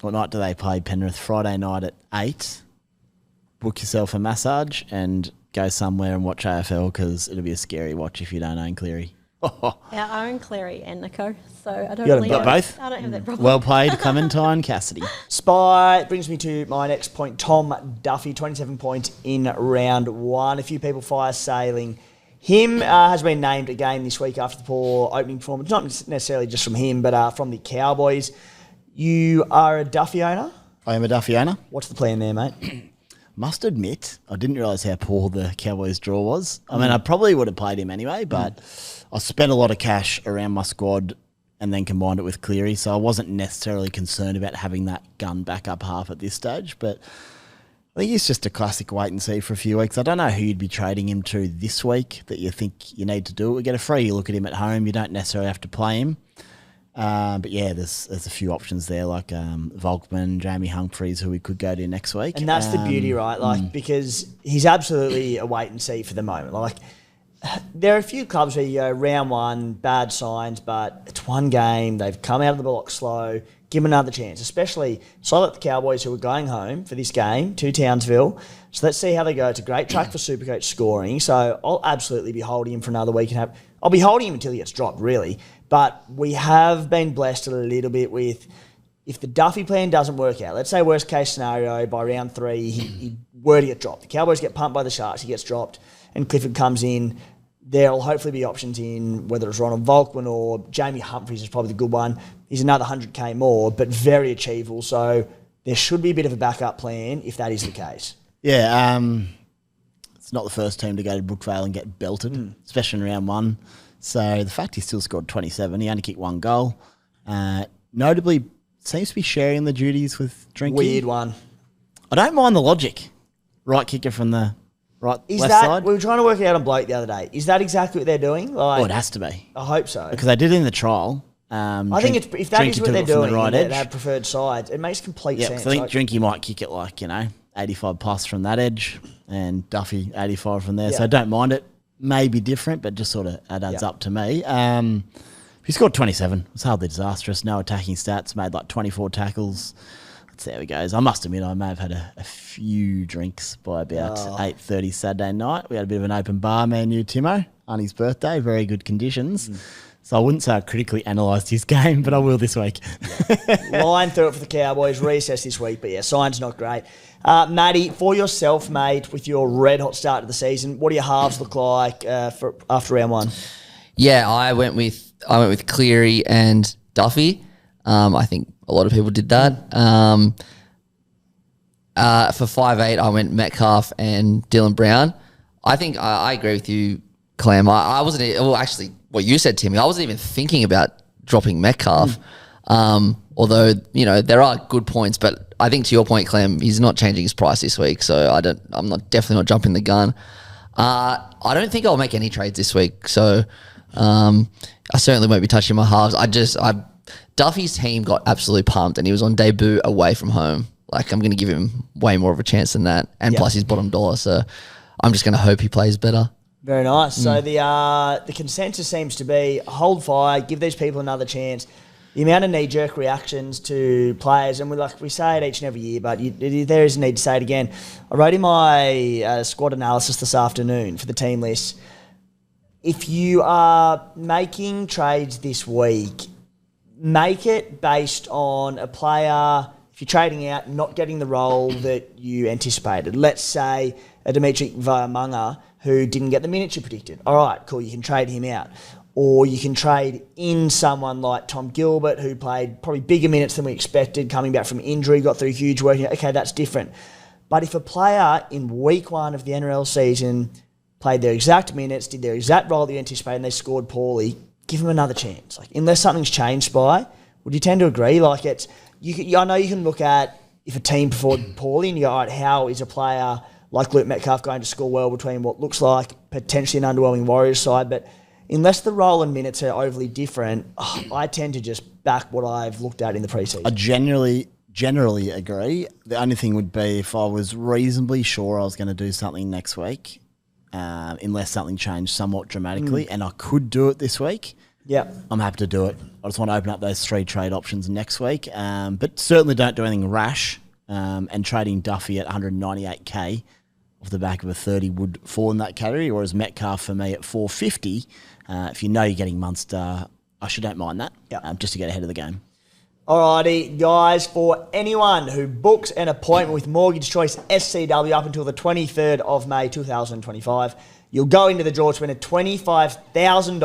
B: night do they play Penrith? Friday night at 8. Book yourself a massage and go somewhere and watch AFL because it'll be a scary watch if you don't own Cleary.
C: Yeah, I own Cleary and Nicho, so I don't
B: You
C: really
B: got both?
C: I don't have that problem.
B: Well played, Clementine, Cassidy.
A: Spy brings me to my next point. Tom Duffy, 27 points in round 1. A few people fire sailing. Him has been named again this week after the poor opening performance. Not necessarily just from him, but from the Cowboys. You are a Duffy owner?
B: I am a Duffy owner.
A: What's the plan there, mate?
B: Must admit, I didn't realise how poor the Cowboys' draw was. I mean, I probably would have played him anyway, but I spent a lot of cash around my squad and then combined it with Cleary, so I wasn't necessarily concerned about having that gun back up half at this stage, but I think it's just a classic wait and see for a few weeks. I don't know who you'd be trading him to this week that you think you need to do it. We get a free look at him at home. You don't necessarily have to play him. But yeah, there's a few options there like Volkman, Jamie Humphreys, who we could go to next week.
A: And that's the beauty, right? Like, because he's absolutely a wait and see for the moment. Like, there are a few clubs where you go round 1, bad signs, but it's one game. They've come out of the block slow. Give them another chance, especially so like the Cowboys who are going home for this game to Townsville. So let's see how they go. It's a great track for Supercoach scoring. So I'll absolutely be holding him for another week I'll be holding him until he gets dropped, really. But we have been blessed a little bit with if the Duffy plan doesn't work out, let's say worst case scenario, by round 3, he were to get dropped. The Cowboys get pumped by the Sharks, he gets dropped, and Clifford comes in. There'll hopefully be options in, whether it's Ronald Volkman or Jamie Humphreys is probably the good one. He's another 100k more, but very achievable. So there should be a bit of a backup plan if that is the case.
B: Yeah, it's not the first team to go to Brookvale and get belted, especially in round 1. So the fact he still scored 27, he only kicked 1 goal. Notably, seems to be sharing the duties with Drinky.
A: Weird one.
B: I don't mind the logic. Right kicker from the left side.
A: We were trying to work it out on Bloke the other day. Is that exactly what they're doing? Like,
B: Well, it has to be.
A: I hope so.
B: Because they did it in the trial.
A: I think if that is what they're doing,
B: right
A: they have preferred sides, it makes complete sense.
B: I think Drinky might kick it like, 85 plus from that edge and Duffy 85 from there.
A: Yeah.
B: So I don't mind it. Maybe different, but just sort of adds up to me. He scored 27. It was hardly disastrous. No attacking stats. Made like 24 tackles. Let's see how he goes. I must admit, I may have had a few drinks by about 8:30 Saturday night. We had a bit of an open bar, me and you, Timo, on his birthday. Very good conditions. So I wouldn't say I critically analysed his game, but I will this week.
A: Line through it for the Cowboys. Reassess this week, but yeah, sign's not great. Matty, for yourself, mate, with your red hot start to the season, what do your halves look like for after round 1?
D: Yeah, I went with Cleary and Duffy. I think a lot of people did that. For 5'8", I went Metcalf and Dylan Brown. I think I agree with you, Clem. I wasn't. Well, actually, what you said, Timmy, I wasn't even thinking about dropping Metcalf. Although there are good points, but I think to your point, Clem, he's not changing his price this week, so I'm definitely not jumping the gun. I don't think I'll make any trades this week, so I certainly won't be touching my halves. Duffy's team got absolutely pumped, and he was on debut away from home. Like, I'm going to give him way more of a chance than that, and plus he's bottom dollar, so I'm just going to hope he plays better.
A: Very nice. So the consensus seems to be hold fire, give these people another chance. The amount of knee-jerk reactions to players, and we say it each and every year, but there is a need to say it again. I wrote in my squad analysis this afternoon for the team list. If you are making trades this week, make it based on a player, if you're trading out, not getting the role that you anticipated. Let's say a Dimitri Vaimunga who didn't get the minutes you predicted. All right, cool, you can trade him out. Or you can trade in someone like Tom Gilbert, who played probably bigger minutes than we expected, coming back from injury, got through huge work. Okay, that's different. But if a player in week 1 of the NRL season played their exact minutes, did their exact role that you anticipated, and they scored poorly, give them another chance. Like, unless something's changed, Spy, would you tend to agree? Like, I know you can look at if a team performed poorly and you go, all right, how is a player like Luke Metcalf going to score well between what looks like potentially an underwhelming Warriors side, but unless the role and minutes are overly different, I tend to just back what I've looked at in the preseason.
B: I generally generally agree. The only thing would be if I was reasonably sure I was going to do something next week, unless something changed somewhat dramatically, and I could do it this week.
A: Yep.
B: I'm happy to do it. I just want to open up those 3 trade options next week, but certainly don't do anything rash. And trading Duffy at 198k off the back of a 30 would fall in that category, whereas Metcalf for me at 450. If you know you're getting Munster, I actually don't mind that, just to get ahead of the game.
A: Alrighty, guys, for anyone who books an appointment with Mortgage Choice SCW up until the 23rd of May 2025, you'll go into the draw to win a $25,000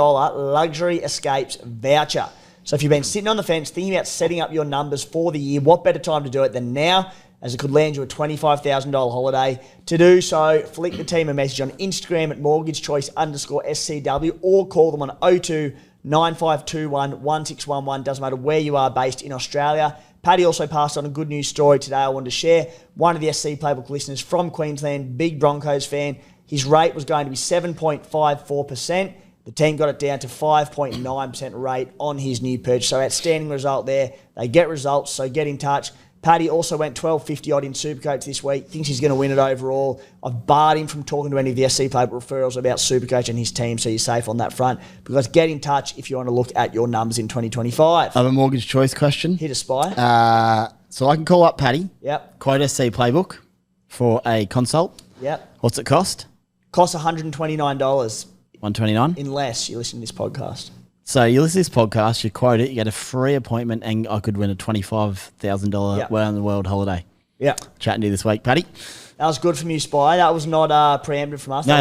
A: Luxury Escapes voucher. So if you've been sitting on the fence thinking about setting up your numbers for the year, what better time to do it than now, as it could land you a $25,000 holiday. To do so, flick the team a message on Instagram at mortgagechoice_SCW or call them on 02 9521 1611. Doesn't matter where you are based in Australia. Paddy also passed on a good news story today I wanted to share. One of the SC Playbook listeners from Queensland, big Broncos fan, his rate was going to be 7.54%. The team got it down to 5.9% rate on his new purchase. So outstanding result there. They get results, so get in touch. Paddy also went 12.50 odd in Supercoach this week. Thinks he's going to win it overall. I've barred him from talking to any of the SC Playbook referrals about Supercoach and his team, so you're safe on that front. Because get in touch if you want to look at your numbers in 2025.
B: I have a mortgage choice question.
A: Hit a spy.
B: So I can call up Paddy.
A: Yep.
B: Quote SC Playbook for a consult.
A: Yep.
B: What's it cost?
A: Costs $129
B: $129.
A: unless you listen to this podcast.
B: So you listen to this podcast, you quote it, you get a free appointment, and I could win a $25,000 Way on the World holiday.
A: Yeah.
B: Chatting to you this week, Paddy.
A: That was good from you, Spy. That was not preempted from us.
B: No,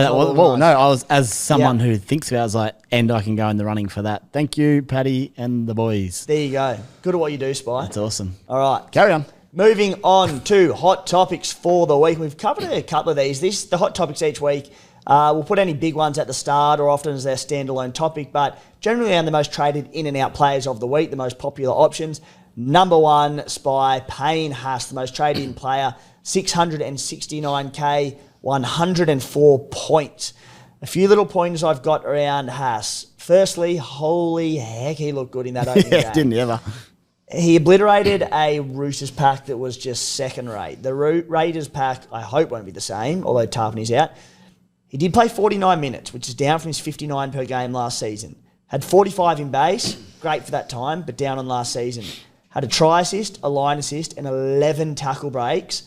A: nice.
B: I was, as someone who thinks about it, I was like, and I can go in the running for that. Thank you, Paddy and the boys.
A: There you go. Good at what you do, Spy.
B: That's awesome.
A: All right.
B: Carry on.
A: Moving on to hot topics for the week. We've covered a couple of these. The hot topics each week. We'll put any big ones at the start or often as their standalone topic, but generally on the most traded in and out players of the week, the most popular options. Number one, Spy, Payne Haas, the most traded in player, 669k, 104 points. A few little pointers I've got around Haas. Firstly, holy heck, he looked good in that opening game.
B: Didn't he ever?
A: He obliterated a Roosters pack that was just second rate. The Raiders pack, I hope, won't be the same, although Tarpany's out. He did play 49 minutes, which is down from his 59 per game last season. Had 45 in base, great for that time, but down on last season. Had a try assist, a line assist, and 11 tackle breaks.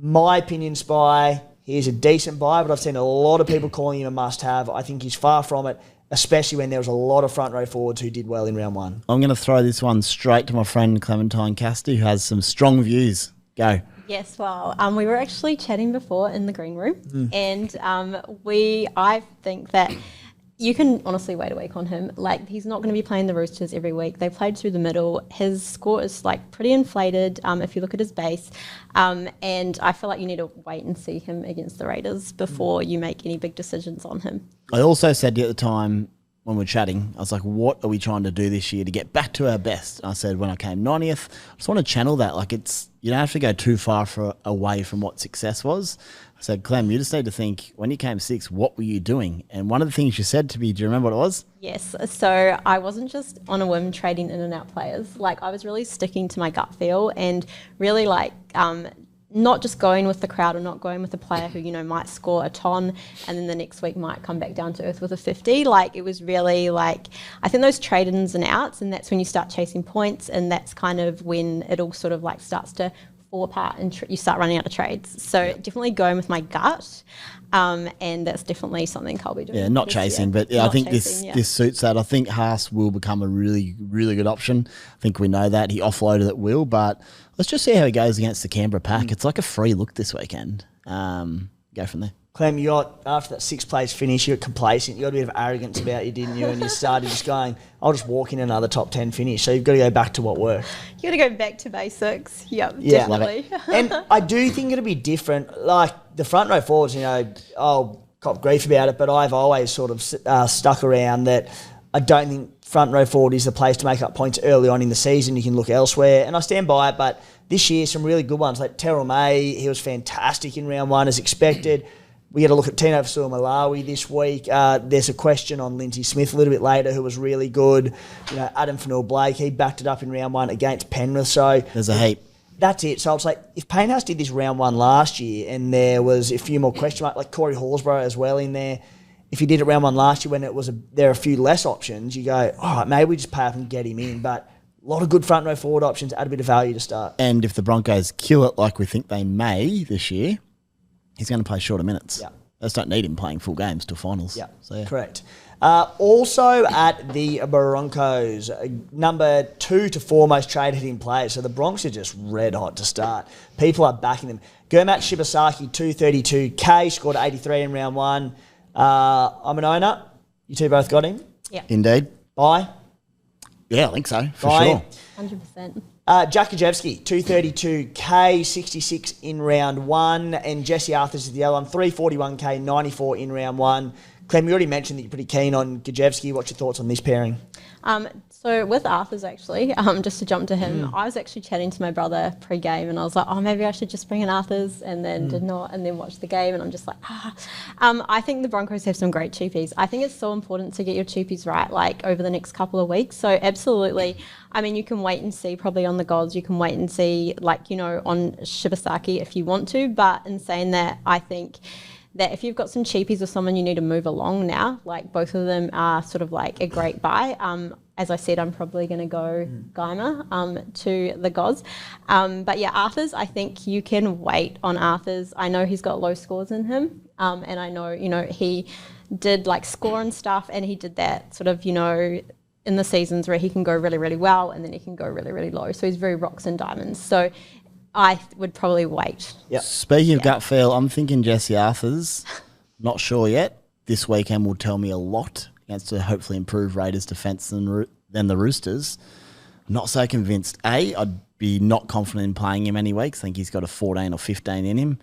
A: My opinion, Spy, he's a decent buy, but I've seen a lot of people calling him a must-have. I think he's far from it, especially when there was a lot of front row forwards who did well in round one.
B: I'm going to throw this one straight to my friend Clementine Cassidy, who has some strong views. Go.
C: Yes, well, we were actually chatting before in the green room, and I think that you can honestly wait a week on him. Like, he's not going to be playing the Roosters every week. They played through the middle. His score is like pretty inflated if you look at his base, and I feel like you need to wait and see him against the Raiders before you make any big decisions on him.
B: I also said at the time when we were chatting, I was like, what are we trying to do this year to get back to our best? And I said, when I came 90th, I just want to channel that. Like, you don't have to go too far away from what success was. I said, Clem, you just need to think, when you came 6th, what were you doing? And one of the things you said to me, do you remember what it was?
C: Yes. So I wasn't just on a whim trading in and out players. Like, I was really sticking to my gut feel and really not just going with the crowd or not going with a player who, might score a ton and then the next week might come back down to earth with a 50. Like, it was really I think those trade-ins and outs, and that's when you start chasing points, and that's kind of when it all sort of starts to fall apart and you start running out of trades. So definitely going with my gut, and that's definitely something I'll be doing.
B: Yeah, not chasing, but I think this suits that. I think Haas will become a really, really good option. I think we know that. He offloaded at will, but let's just see how he goes against the Canberra pack. It's like a free look this weekend. Go from there.
A: Clem, after that 6 plays finish, you got complacent. You got a bit of arrogance about you, didn't you? And you started just going, I'll just walk in another top 10 finish. So you've got to go back to what worked.
C: You got to go back to basics. Yep,
A: yeah,
C: definitely.
A: And I do think it'll be different. Like the front row forwards, I'll cop grief about it, but I've always sort of stuck around that I don't think front row forward is the place to make up points early on in the season. You can look elsewhere, and I stand by it. But this year, some really good ones like Terrell May. He was fantastic in round one as expected. We got to look at Tino Fasuamalawi this week. There's a question on Lindsay Smith a little bit later, who was really good. Adam Fanil-Blake, he backed it up in round one against Penrith. So
B: there's a heap.
A: that's it. So it's like if Payne Haas did this round one last year and there was a few more question marks, like Corey Horsburgh as well in there, if he did it round one last year when there are a few less options, you go, all right, maybe we just pay up and get him in. But a lot of good front row forward options, add a bit of value to start.
B: And if the Broncos kill it like we think they may this year, he's going to play shorter minutes.
A: Yeah.
B: They just don't need him playing full games till finals.
A: Yeah,
B: So,
A: correct. Also at the Broncos, number 2 to 4 most traded hitting players. So the Broncos are just red hot to start. People are backing them. Gurmat Shibasaki, 232k, scored 83 in round one. I'm an owner. You two both got him?
C: Yeah.
B: Indeed.
A: Buy?
B: Yeah, I think so, for
A: Buy.
B: sure.
C: 100%.
A: Jack Kajewski, 232k, 66 in round one. And Jesse Arthurs is the other one, 341k, 94 in round one. Clem, you already mentioned that you're pretty keen on Kajewski. What's your thoughts on this pairing?
C: So with Arthur's actually, just to jump to him, I was actually chatting to my brother pre-game and I was like, oh, maybe I should just bring in Arthur's, and then did not, and then watch the game, and I'm just like, I think the Broncos have some great cheapies. I think it's so important to get your cheapies right, like over the next couple of weeks. So absolutely, I mean, you can wait and see probably on the gods, you can wait and see like, you know, on Shibasaki if you want to, but in saying that, I think that if you've got some cheapies or someone you need to move along now, like both of them are sort of like a great buy. As I said, I'm probably going to go Geimer to the gods. But yeah, Arthur's, I think you can wait on Arthur's. I know he's got low scores in him. And I know, you know, he did like score and stuff, and he did that sort of, you know, in the seasons where he can go really, really well and then he can go really, really low. So he's very rocks and diamonds. So I would probably wait.
A: Yep.
B: Speaking of gut feel, I'm thinking Jesse Arthurs. Not sure yet. This weekend will tell me a lot against a hopefully improved Raiders defence than the Roosters. Not so convinced. I'd be not confident in playing him anyway because I think he's got a 14 or 15 in him.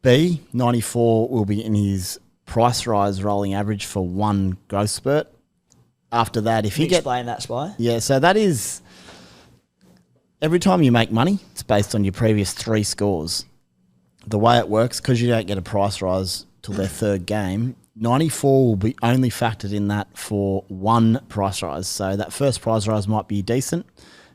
B: B, 94 will be in his price rise rolling average for one growth spurt. After that, if you get...
A: Explain that, Spy.
B: Yeah, so that is... Every time you make money, it's based on your previous 3 scores. The way it works, because you don't get a price rise till their third game, 94 will be only factored in that for one price rise. So that first price rise might be decent,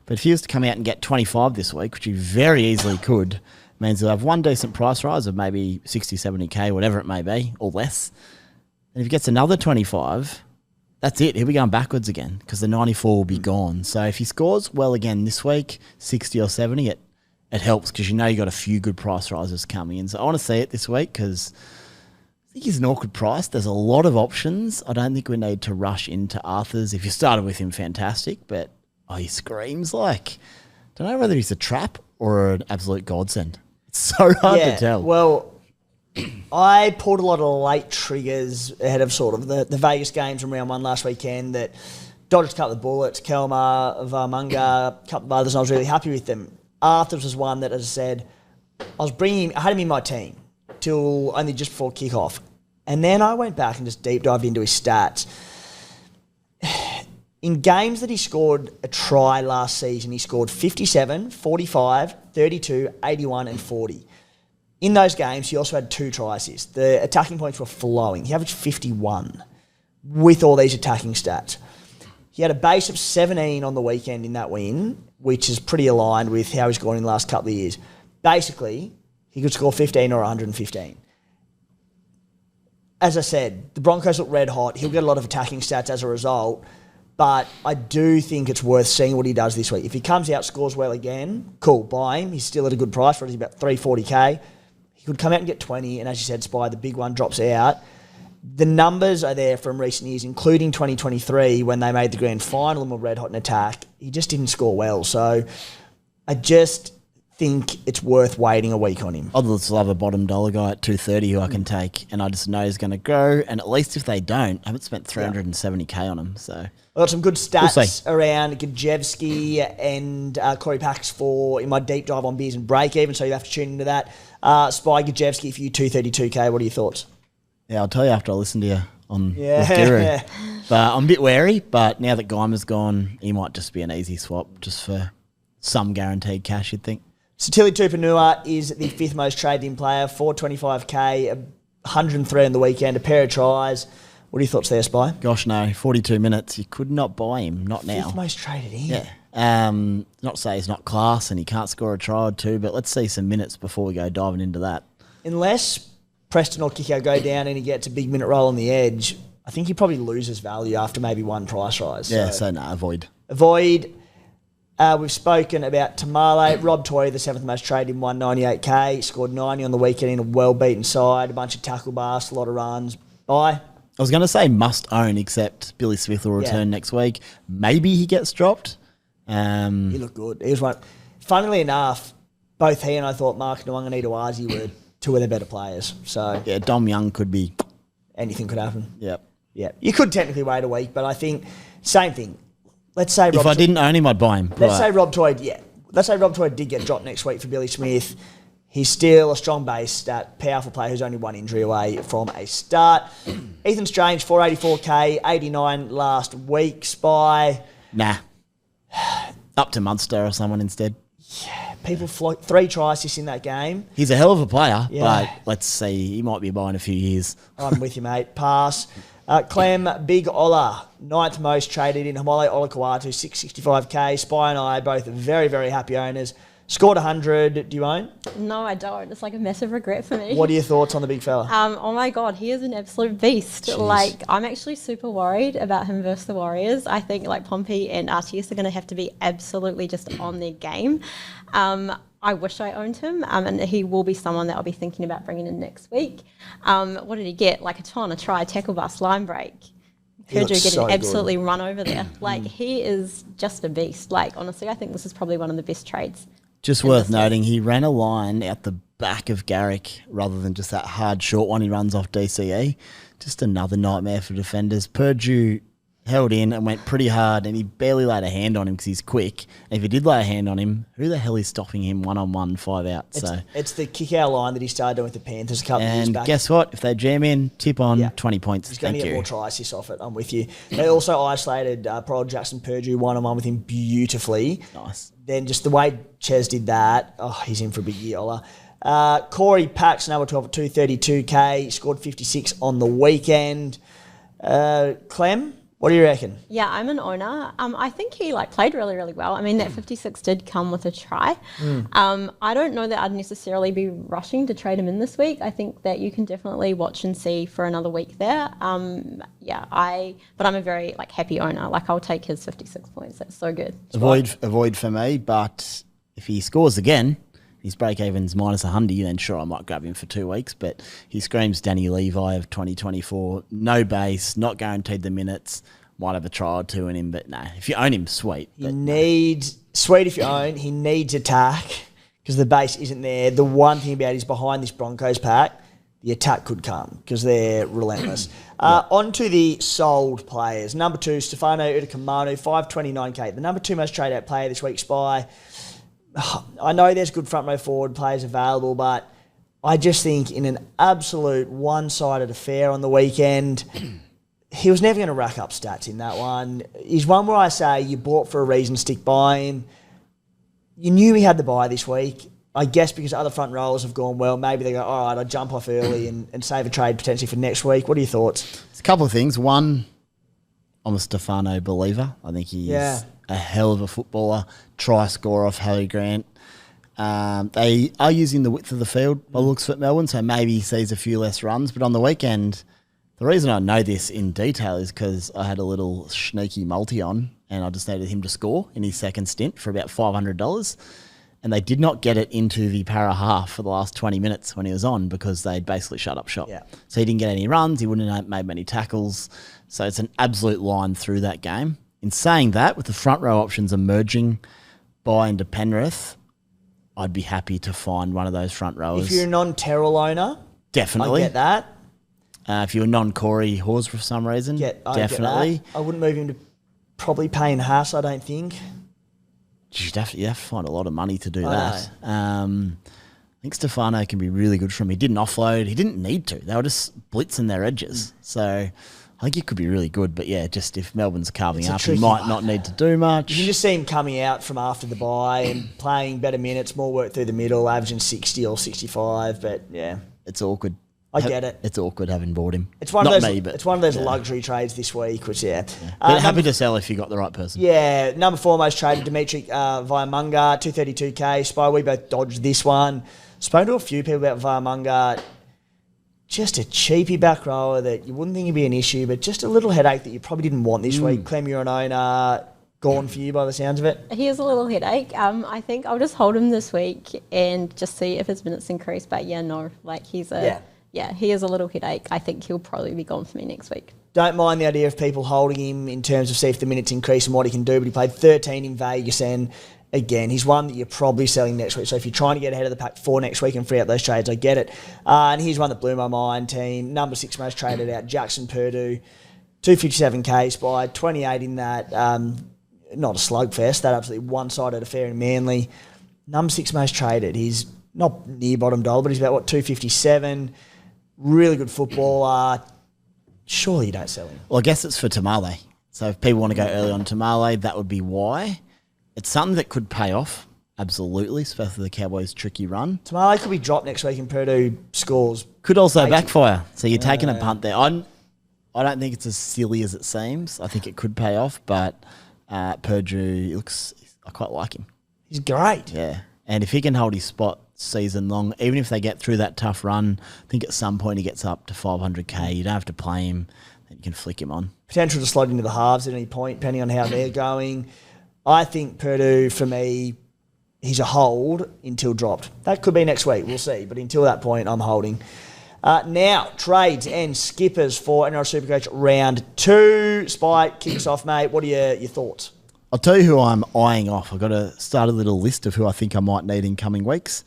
B: but if he was to come out and get 25 this week, which he very easily could, means he'll have one decent price rise of maybe 60, 70k, whatever it may be, or less. And if he gets another 25... that's it. He'll be going backwards again because the 94 will be gone. So if he scores well again this week, 60 or 70, it helps because you know you got a few good price rises coming in. So I want to see it this week because I think he's an awkward price. There's a lot of options. I don't think we need to rush into Arthur's. If you started with him, fantastic. But he screams like, don't know whether he's a trap or an absolute godsend. It's so hard to tell.
A: Well, I pulled a lot of late triggers ahead of sort of the Vegas games from round one last weekend that dodged a couple of bullets, Kelma, Varmunga, a couple of others, and I was really happy with them. Arthurs was one that, as I said, I had him in my team till only just before kickoff. And then I went back and just deep dived into his stats. In games that he scored a try last season, he scored 57, 45, 32, 81 and 40. In those games, he also had 2 try assists. The attacking points were flowing. He averaged 51 with all these attacking stats. He had a base of 17 on the weekend in that win, which is pretty aligned with how he's gone in the last couple of years. Basically, he could score 15 or 115. As I said, the Broncos look red hot. He'll get a lot of attacking stats as a result, but I do think it's worth seeing what he does this week. If he comes out, scores well again, cool, buy him. He's still at a good price, he's about 340k. He could come out and get 20, and as you said, Spy, the big one drops out. The numbers are there from recent years, including 2023 when they made the grand final and were red hot in attack. He just didn't score well. So I just think it's worth waiting a week on him.
B: I'd still have a bottom dollar guy at 230 who I can take, and I just know he's going to go. And at least if they don't, I haven't spent 370k on him. So
A: I've got some good stats around Gajewski and Corey Pax in my deep dive on beers and break even, so you have to tune into that. Spy Gajewski for you, 232k. What are your thoughts?
B: Yeah, I'll tell you after I listen to you on Giroud. But I'm a bit wary, but now that Geimer's gone, he might just be an easy swap just for some guaranteed cash, you'd think.
A: Satili Tupanua is the 5th most traded in player, 425k, 103 on the weekend, a pair of tries. What are your thoughts there, Spy?
B: Gosh, no, 42 minutes. You could not buy him, not now.
A: 5th most traded in.
B: Yeah. Not to say he's not class and he can't score a try or two, but let's see some minutes before we go diving into that.
A: Unless Preston or Kiko go down and he gets a big minute roll on the edge, I think he probably loses value after maybe one price rise.
B: Yeah, so no, avoid.
A: Avoid. We've spoken about Tamale. Rob Toy, the 7th most traded in 198k, scored 90 on the weekend in a well-beaten side, a bunch of tackle busts, a lot of runs. Bye.
B: I was going to say must own, except Billy Smith will return next week. Maybe he gets dropped.
A: He looked good. He was one. Funnily enough, both he and I thought Mark Nwanga and Itawazi were two of their better players. So
B: yeah, Dom Young could be.
A: Anything could happen.
B: Yep.
A: Yeah. You could technically wait a week, but I think same thing. Let's say
B: if I didn't own him, I'd buy him.
A: Let's say Rob Toy did get dropped next week for Billy Smith. He's still a strong base stat, powerful player who's only one injury away from a start. Ethan Strange, 484k, 89 last week. Spy.
B: Nah. Up to Munster or someone instead.
A: Yeah, people float 3 tries in that game.
B: He's a hell of a player, but let's see. He might be a buy in a few years.
A: I'm with you, mate. Pass. Clem, Big Ola, 9th most traded in Hamole Olakawatu, 665k. Spy and I both very, very happy owners. Scored 100. Do you own?
C: No, I don't. It's like a massive regret for me.
A: What are your thoughts on the big fella?
C: Oh my God, he is an absolute beast.
A: Jeez.
C: Like, I'm actually super worried about him versus the Warriors. I think like Pompey and RTS are going to have to be absolutely just on their game. I wish I owned him, and he will be someone that I'll be thinking about bringing in next week. What did he get? Like a ton, a try, tackle bust, line break. Purdue getting absolutely run over there. Like, he is just a beast. Like, honestly, I think this is probably one of the best trades.
B: Just worth noting, he ran a line out the back of Garrick rather than just that hard short one he runs off DCE. Just another nightmare for defenders. Purdue held in and went pretty hard, and he barely laid a hand on him because he's quick. And if he did lay a hand on him, who the hell is stopping him one-on-one, 5 out?
A: It's the kick-out line that he started doing with the Panthers a couple of years back.
B: And guess what? If they jam in, tip on, 20 points.
A: He's going to get more try assists off it. I'm with you. They also isolated Prod Jackson Purdue one-on-one with him beautifully.
B: Nice.
A: Then just the way Ches did that, he's in for a big year, Ola. Corey Pax, number 12 at 232k, scored 56 on the weekend. Clem, what do you reckon?
C: Yeah, I'm an owner. I think he played really, really well. I mean, that 56 did come with a try. I don't know that I'd necessarily be rushing to trade him in this week. I think that you can definitely watch and see for another week there. But I'm a very happy owner. I'll take his 56 points. That's so good.
B: Avoid for me, but if he scores again, his break-even's minus 100, then sure, I might grab him for 2 weeks. But he screams Danny Levi of 2024. No base, not guaranteed the minutes. Might have a try or two in him, but no. If you own him, sweet.
A: Sweet if you own. He needs attack because the base isn't there. The one thing about is behind this Broncos pack, the attack could come because they're relentless. On to the sold players. Number 2, Stefano Udakamanu, 529k. The number 2 most traded out player this week, Spy. I know there's good front row forward players available, but I just think in an absolute one-sided affair on the weekend, he was never going to rack up stats in that one. He's one where I say you bought for a reason, stick by him. You knew he had the bye this week. I guess because other front rowers have gone well, maybe they go, all right, I'll jump off early and save a trade potentially for next week. What are your thoughts?
B: It's a couple of things. One, I'm a Stefano believer. I think he's a hell of a footballer. Try score off Harry Grant. They are using the width of the field by looks at Melbourne, so maybe he sees a few less runs. But on the weekend, the reason I know this in detail is because I had a little sneaky multi on and I just needed him to score in his second stint for about $500. And they did not get it into the para half for the last 20 minutes when he was on because they'd basically shut up shop.
A: Yeah.
B: So he didn't get any runs. He wouldn't have made many tackles. So it's an absolute line through that game. In saying that, with the front row options emerging by into Penrith, I'd be happy to find one of those front rowers.
A: If you're a non-Terrell owner,
B: definitely.
A: I get that.
B: If you're a non-Corey Hawes for some reason, definitely.
A: I wouldn't move him to probably paying Haas, I don't think.
B: You have to find a lot of money to do that. I think Stefano can be really good for him. He didn't offload. He didn't need to. They were just blitzing their edges. So I think it could be really good. But yeah, just if Melbourne's carving up, he might not need to do much.
A: You can just see him coming out from after the bye and playing better minutes, more work through the middle, averaging 60 or 65. But yeah.
B: It's awkward.
A: I get it.
B: It's awkward having bought him.
A: It's one
B: Not
A: of those.
B: me, but
A: It's one of those luxury trades this week, which
B: But happy to sell if you got the right person.
A: Yeah, number 4 most traded, Dimitri via Munga, 232k. Spy, we both dodged this one. Spoke to a few people about via Munga. Just a cheapie back rower that you wouldn't think would be an issue, but just a little headache that you probably didn't want this week. Clem, you're an owner. Gone for you by the sounds of it.
C: He is a little headache. I think I'll just hold him this week and just see if his minutes increase. But he is a little headache. I think he'll probably be gone for me next week.
A: Don't mind the idea of people holding him in terms of see if the minutes increase and what he can do, but he played 13 in Vegas, and again, he's one that you're probably selling next week. So if you're trying to get ahead of the pack for next week and free up those trades, I get it. And here's one that blew my mind, team. Number 6 most traded out, Jackson Purdue, 257k Spy, 28 in that. Not a slugfest, that absolutely one-sided affair in Manly. Number 6 most traded. He's not near bottom dollar, but he's about, 257. Really good footballer. Surely you don't sell him.
B: Well, I guess it's for Tamale. So if people want to go early on Tamale, that would be why. It's something that could pay off, absolutely, especially the Cowboys' tricky run.
A: Tamale could be dropped next week and Purdue scores.
B: Could also backfire. So you're taking a punt there. I don't think it's as silly as it seems. I think it could pay off, but Purdue I quite like him.
A: He's great.
B: Yeah. And if he can hold his spot season long, even if they get through that tough run, I think at some point he gets up to 500k. You don't have to play him. Then you can flick him on.
A: Potential to slot into the halves at any point, depending on how they're going. I think Purdue, for me, he's a hold until dropped. That could be next week. We'll see. But until that point, I'm holding. Now, trades and skippers for NRL Supercoach round 2. Spy, kick us off, mate. What are your thoughts?
B: I'll tell you who I'm eyeing off. I've got to start a little list of who I think I might need in coming weeks.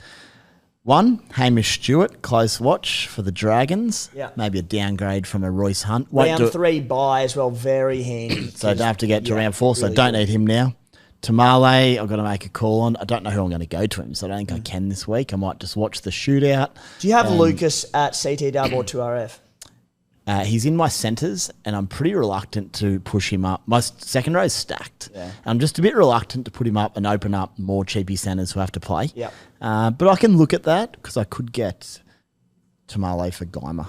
B: 1, Hamish Stewart, close watch for the Dragons.
A: Yeah.
B: Maybe a downgrade from a Royce Hunt.
A: Round 3 buy as well, very handy.
B: So don't have to get to round 4, so
A: really
B: don't
A: good.
B: need him now. Tamale, I've got to make a call on. I don't know who I'm going to go to him, so I don't think I can this week. I might just watch the shootout. Do
A: you have Lucas at CTW or 2RF?
B: He's in my centres, and I'm pretty reluctant to push him up. My second row is stacked. Yeah. I'm just a bit reluctant to put him up and open up more cheapie centres who have to play.
A: Yep.
B: But I can look at that because I could get Tamale for Geimer.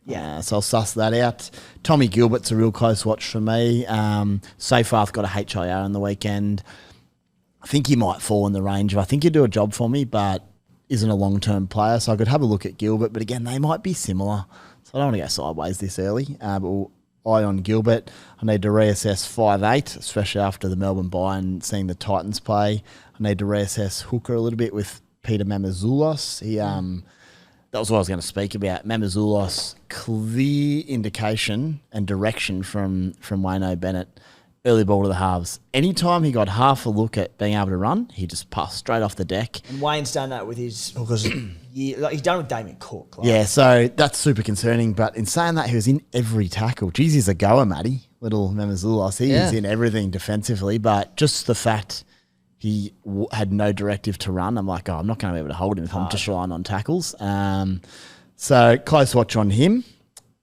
A: Yeah.
B: So I'll suss that out. Tommy Gilbert's a real close watch for me. Seyfarth got a HIR on the weekend. I think he might fall in the range of, I think he'd do a job for me, but isn't a long-term player. So I could have a look at Gilbert. But again, they might be similar. So I don't want to go sideways this early. But we'll eye on Gilbert. I need to reassess 5'8", especially after the Melbourne bye and seeing the Titans play. I need to reassess Hooker a little bit with Peter Mamazoulos. He that was what I was going to speak about. Mamazoulos, clear indication and direction from Wayno Bennett. Early ball to the halves. Anytime he got half a look at being able to run, he just passed straight off the deck.
A: And Wayne's done that with his hookers. He's done it with Damien Cook.
B: Yeah, so that's super concerning. But in saying that, he was in every tackle. Jeez, he's a goer, Matty. Little Mamazoulos. He is in everything defensively. But just the fact he had no directive to run, I'm like, I'm not going to be able to hold him if I'm just relying on tackles. So close watch on him.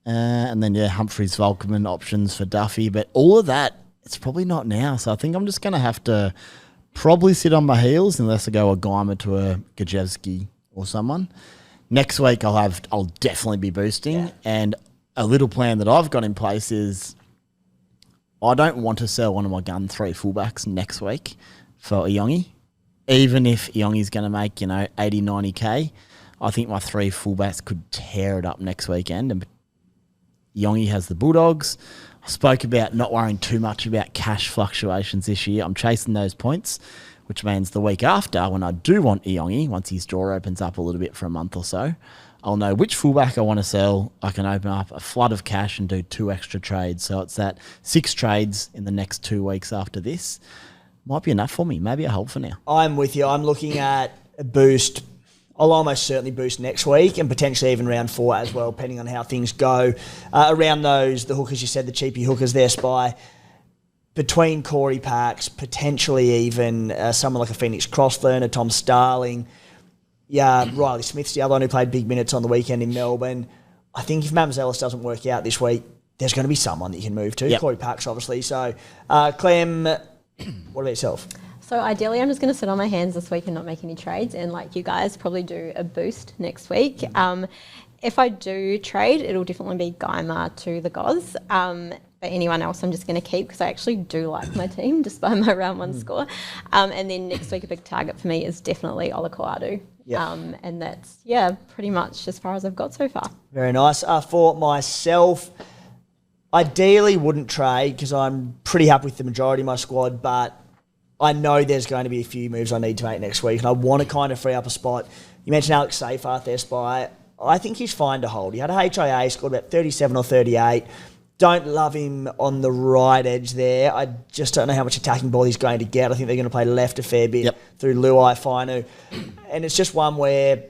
B: And then, Humphreys, Volkman options for Duffy. But all of that, it's probably not now. So I think I'm just going to have to probably sit on my heels unless I go a Geimer to a Gajewski or someone. Next week I'll definitely be boosting. Yeah. And a little plan that I've got in place is I don't want to sell one of my gun 3 fullbacks next week for Iongi. Even if Iongi's going to make, 80, 90K, I think my 3 fullbacks could tear it up next weekend. And Iongi has the Bulldogs. I spoke about not worrying too much about cash fluctuations this year. I'm chasing those points, which means the week after, when I do want Iongi, once his door opens up a little bit for a month or so, I'll know which fullback I want to sell. I can open up a flood of cash and do 2 extra trades. So it's that 6 trades in the next 2 weeks after this. Might be enough for me. Maybe a hold for now.
A: I'm with you. I'm looking at a boost. I'll almost certainly boost next week and potentially even round 4 as well, depending on how things go. Around the hookers, you said the cheapie hookers there, Spy. Between Corey Parks, potentially even someone like a Phoenix Crossburn, a Tom Starling. Yeah, Riley Smith's the other one who played big minutes on the weekend in Melbourne. I think if Mamzellis doesn't work out this week, there's going to be someone that you can move to. Yep. Corey Parks, obviously. So, Clem, what about yourself?
C: So ideally, I'm just going to sit on my hands this week and not make any trades, and like you guys, probably do a boost next week. if I do trade, it'll definitely be Geimer to the Goz. But anyone else I'm just going to keep because I actually do like my team just by my round one score. And then next week a big target for me is definitely Olakoadu.
A: Yeah.
C: And that's, pretty much as far as I've got so far.
A: Very nice. For myself, ideally wouldn't trade because I'm pretty happy with the majority of my squad, but I know there's going to be a few moves I need to make next week and I want to kind of free up a spot. You mentioned Alex Seyfarth there, Spy. I think he's fine to hold. He had a HIA, scored about 37 or 38. Don't love him on the right edge there. I just don't know how much attacking ball he's going to get. I think they're going to play left a fair bit through Luai, Fainu. And it's just one where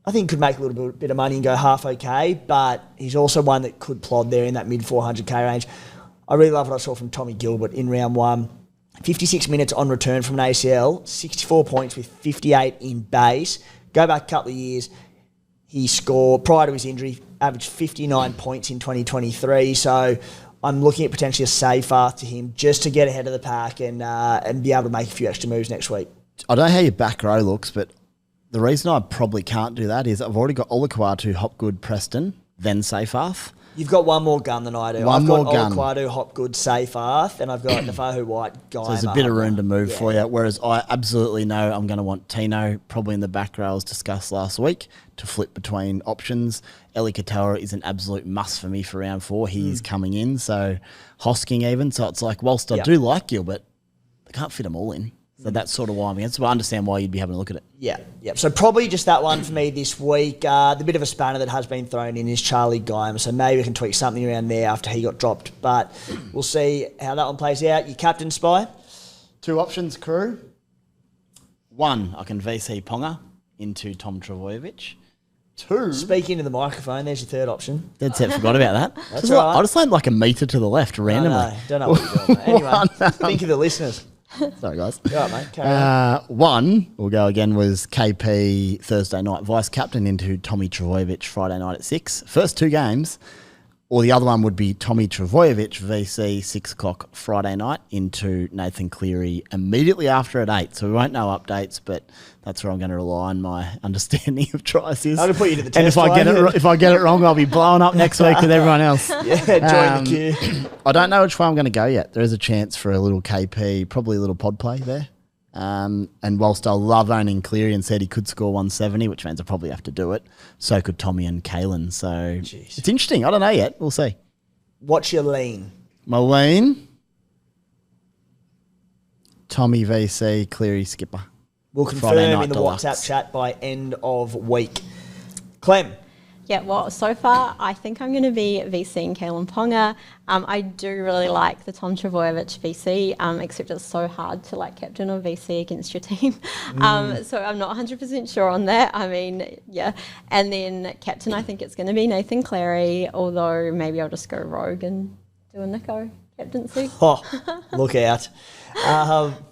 A: I think could make a little bit of money and go half okay, but he's also one that could plod there in that mid 400k range. I really love what I saw from Tommy Gilbert in round one. 56 minutes on return from an ACL, 64 points with 58 in base. Go back a couple of years, he scored, prior to his injury, averaged 59 points in 2023. So I'm looking at potentially a safe path to him just to get ahead of the pack and be able to make a few extra moves next week.
B: I don't know how your back row looks, but the reason I probably can't do that is I've already got Olakoatu, Hopgood, Preston, then Seyfarth.
A: You've got one more gun than I do.
B: One
A: I've
B: more
A: got
B: gun.
A: Olakoadu, Hopgood, Seyfarth, and I've got Nafahu White, Guy.
B: So there's a bit of room to move for you, whereas I absolutely know I'm going to want Tino, probably in the back row as discussed last week, to flip between options. Eli Katoa is an absolute must for me for round 4. He's coming in, so Hosking even. So it's like, whilst I do like Gilbert, I can't fit them all in. So that's sort of why I'm against it. But I understand why you'd be having a look at it.
A: Yeah. So probably just that one for me this week. The bit of a spanner that has been thrown in is Charlie Geimer. So maybe we can tweak something around there after he got dropped. But we'll see how that one plays out. Your captain, Spy?
B: 2 options, crew. 1, I can VC Ponga into Tom Travojevic. 2.
A: Speak into the microphone. There's your third option.
B: Dead set, forgot about that.
A: That's all right.
B: I just went like a metre to the left randomly.
A: I don't know what you're doing. Mate. Anyway, think of the listeners.
B: Sorry, guys.
A: All right, mate. Carry on.
B: 1, we'll go again, was KP Thursday night vice captain into Tommy Travojevic Friday night at 6. First 2 games. Or the other one would be Tommy Travojevic VC 6 o'clock Friday night into Nathan Cleary immediately after at 8. So we won't know updates, but that's where I'm going to rely on my understanding of tries.
A: I'm going to put you to the test.
B: And if I get it wrong, I'll be blowing up next week with everyone else.
A: Join the queue.
B: I don't know which way I'm going to go yet. There is a chance for a little KP, probably a little pod play there. And whilst I love owning Cleary and said he could score 170, which means I probably have to do it, so could Tommy and Kalen. So it's interesting. I don't know yet. We'll see.
A: What's your lean?
B: My lean, Tommy VC, Cleary skipper.
A: We'll confirm in the WhatsApp chat by end of week. Clem?
C: Yeah, well, so far, I think I'm going to be VCing Kalen Ponga. I do really like the Tom Travojevic VC, except it's so hard to like captain or VC against your team. So I'm not 100% sure on that. I mean, yeah. And then captain, I think it's going to be Nathan Cleary, although maybe I'll just go rogue and do a Nicho captaincy.
A: Oh, look out.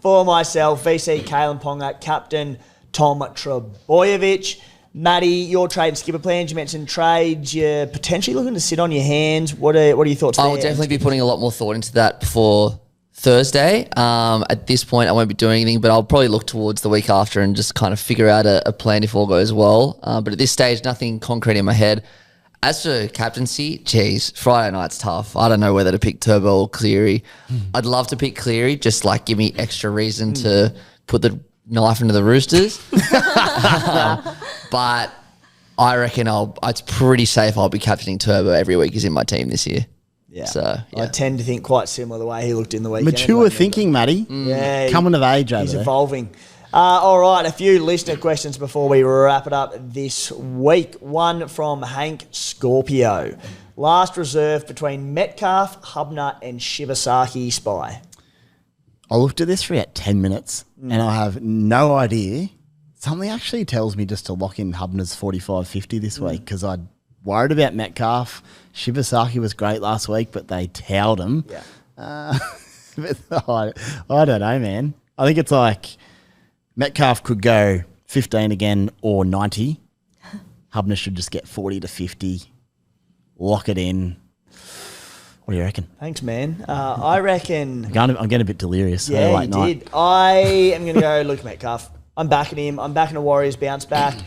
A: For myself, VC Kalen Ponga, captain Tom Trebojevic. Matty, your trade and skipper plans. You mentioned trades. You're potentially looking to sit on your hands. What are your thoughts there?
D: I'll definitely be putting a lot more thought into that before Thursday. At this point, I won't be doing anything, but I'll probably look towards the week after and just kind of figure out a plan if all goes well. But at this stage, nothing concrete in my head. As for captaincy, geez, Friday night's tough. I don't know whether to pick Turbo or Cleary. I'd love to pick Cleary, just like give me extra reason to put the knife into the Roosters. But I reckon it's pretty safe I'll be captaining Turbo every week. He's in my team this year.
A: Yeah.
D: So yeah.
A: I tend to think quite similar the way he looked in the weekend.
B: Mature thinking, Matty.
A: Yeah.
B: Coming of age over
A: He's
B: there.
A: evolving. All right, a few listener questions before we wrap it up this week. One from Hank Scorpio. Last reserve between Metcalf, Hubner and Shibasaki, Spy.
B: I looked at this for about 10 minutes and I have no idea. Something actually tells me just to lock in Hubner's 45-50 this week because I worried about Metcalf. Shibasaki was great last week, but they towed him.
A: Yeah.
B: I don't know, man. I think it's like Metcalf could go 15 again or 90. Hubner should just get 40 to 50. Lock it in. What do you reckon?
A: Thanks, man. I reckon...
B: I'm getting a bit delirious.
A: Yeah,
B: late
A: you did. I am going to go Luke Metcalf. I'm backing him. I'm backing a Warriors bounce back.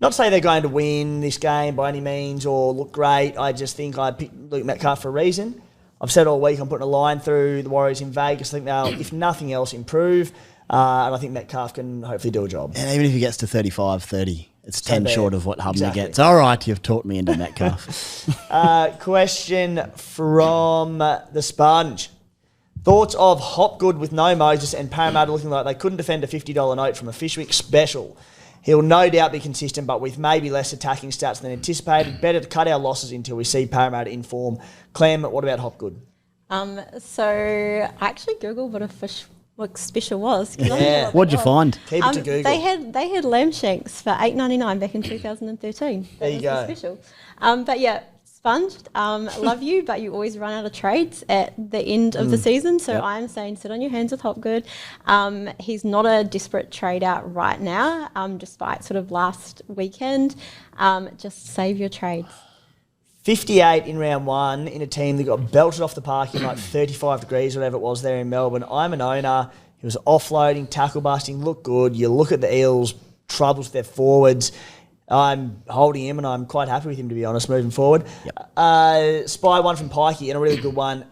A: Not to say they're going to win this game by any means or look great. I just think I picked Luke Metcalf for a reason. I've said all week I'm putting a line through the Warriors in Vegas. I think they'll, if nothing else, improve. And I think Metcalf can hopefully do a job.
B: And even if he gets to 35-30, it's 10
A: bad.
B: short of what Hubner
A: Exactly.
B: gets. All right, you've taught me into Metcalf.
A: Question from the Sponge. Thoughts of Hopgood with no Moses and Parramatta looking like they couldn't defend a $50 note from a Fishwick special. He'll no doubt be consistent, but with maybe less attacking stats than anticipated. Better to cut our losses until we see Parramatta in form. Clem, what about Hopgood?
C: So I actually Googled what a Fishwick special was.
A: Yeah.
B: What'd you find?
A: Keep it to Google.
C: They had lamb shanks for $8.99 back in 2013.
A: There you go.
C: Special. But yeah, Sponge, love you, but you always run out of trades at the end of the season. So I'm saying sit on your hands with Hopgood. He's not a desperate trade out right now, despite sort of last weekend. Just save your trades.
A: 58 in round one in a team that got belted off the park in like 35 degrees, whatever it was there in Melbourne. I'm an owner. He was offloading, tackle busting, looked good. You look at the Eels, troubles with their forwards. I'm holding him and I'm quite happy with him, to be honest, moving forward. Spy one from Pikey and a really good one.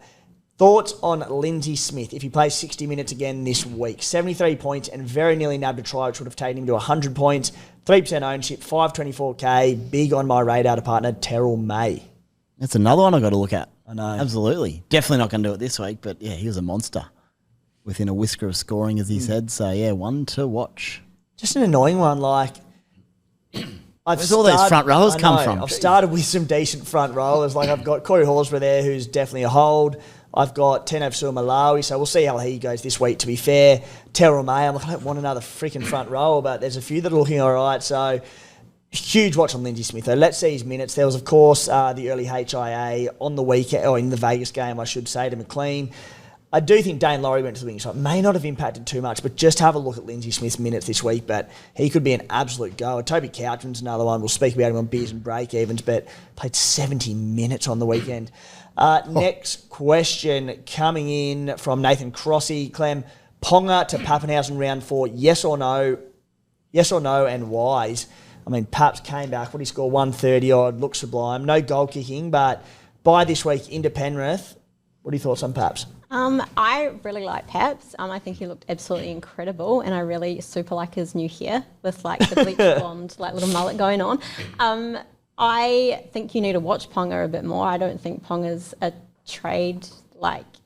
A: Thoughts on Lindsay Smith if he plays 60 minutes again this week? 73 points and very nearly nabbed a try, which would have taken him to 100 points. 3% ownership, 524K. Big on my radar to partner, Terrell May.
B: That's another one I've got to look at.
A: I know.
B: Absolutely. Definitely not going to do it this week, but yeah, he was a monster within a whisker of scoring, as he said. So yeah, one to watch.
A: Just an annoying one, like...
B: Where's all those front rowers come from?
A: I've started with some decent front rowers. Like I've got Corey Horsburgh there, who's definitely a hold. I've got Tenofsua Malawi, so we'll see how he goes this week, to be fair. Terrell May, I'm like, I don't want another freaking front rower, but there's a few that are looking all right. So huge watch on Lindsay Smith, though. Let's see his minutes. There was, of course, the early HIA on the weekend, or in the Vegas game, I should say, to McLean. I do think Dane Laurie went to the wing, so it may not have impacted too much, but just have a look at Lindsay Smith's minutes this week. But he could be an absolute goer. Toby Couchman's another one. We'll speak about him on beers and break evens, but played 70 minutes on the weekend. Next question coming in from Nathan Crossy. Clem, Ponga to Pappenhausen round 4, yes or no? Yes or no, and whys? I mean, Paps came back. What did he score? 130 odd. Looks sublime. No goal kicking, but by this week into Penrith, what are your thoughts on Paps?
C: I really like Paps. I think he looked absolutely incredible, and I really super like his new hair with like the bleach blonde, like little mullet going on. I think you need to watch Ponga a bit more. I don't think Ponga's a trade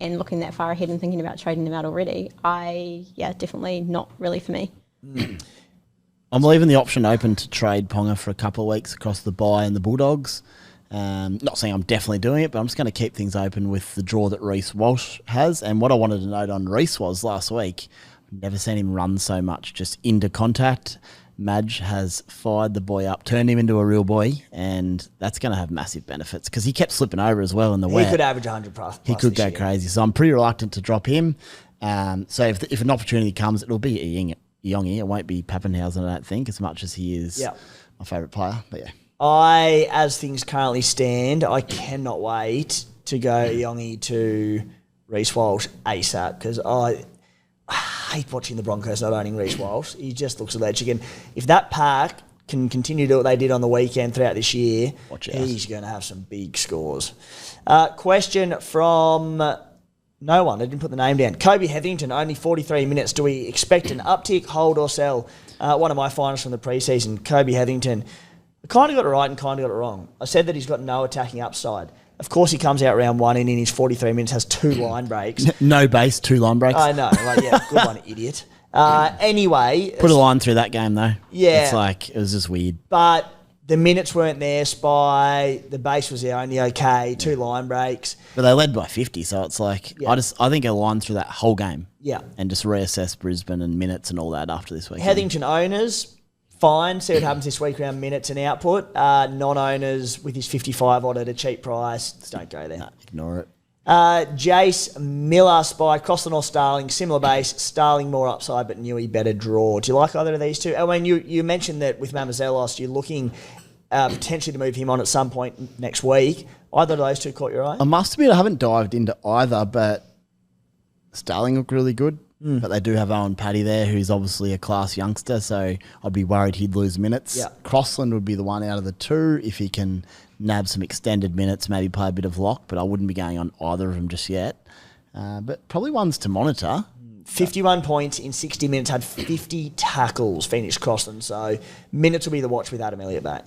C: and looking that far ahead and thinking about trading him out already. Definitely not really for me.
B: I'm leaving the option open to trade Ponga for a couple of weeks across the bye and the Bulldogs. Not saying I'm definitely doing it, but I'm just going to keep things open with the draw that Reece Walsh has. And what I wanted to note on Reece was last week, I've never seen him run so much just into contact. Madge has fired the boy up, turned him into a real boy, and that's going to have massive benefits because he kept slipping over as well in the wet.
A: He could average 100 plus.
B: He could go
A: year.
B: crazy. So I'm pretty reluctant to drop him. So if an opportunity comes, it'll be Yongi. It won't be Pappenhausen, I don't think, as much as he is my favourite player. But yeah.
A: As things currently stand, I cannot wait to go Yongi to Reece Walsh ASAP because I hate watching the Broncos not owning Reece Walsh. He just looks electric. And if that pack can continue to do what they did on the weekend throughout this year, he's going to have some big scores. Question from no one. I didn't put the name down. Kobe Hetherington, only 43 minutes. Do we expect an uptick, hold or sell? One of my finals from the preseason, Kobe Hetherington. I kind of got it right and kind of got it wrong. I said that he's got no attacking upside. Of course, he comes out round one and in his 43 minutes has 2 line breaks.
B: No base, 2 line breaks.
A: I know. Good one, idiot. Anyway.
B: Put a line through that game, though.
A: Yeah.
B: It's like, it was just weird.
A: But the minutes weren't there, Spy. The base was there only okay. 2 line breaks.
B: But they led by 50, so it's like, I think a line through that whole game.
A: Yeah.
B: And just reassess Brisbane and minutes and all that after this week.
A: Hetherington owners, fine. See what happens this week around minutes and output. Non-owners with his 55 odd at a cheap price, just don't go there.
B: No, ignore it.
A: Jace Miller, Spy, Cross the North Starling, similar base. Starling more upside, but Newey better draw. Do you like either of these two? I mean, you mentioned that with Mamazelos, you're looking potentially to move him on at some point next week. Either of those two caught your eye?
B: I must admit I haven't dived into either, but Starling looked really good. But they do have Owen Paddy there, who's obviously a class youngster, so I'd be worried he'd lose minutes.
A: Yeah.
B: Crossland would be the one out of the two if he can nab some extended minutes, maybe play a bit of lock, but I wouldn't be going on either of them just yet. But probably ones to monitor.
A: 51 points in 60 minutes, had 50 tackles, Phoenix Crossland. So minutes will be the watch with Adam Elliott back.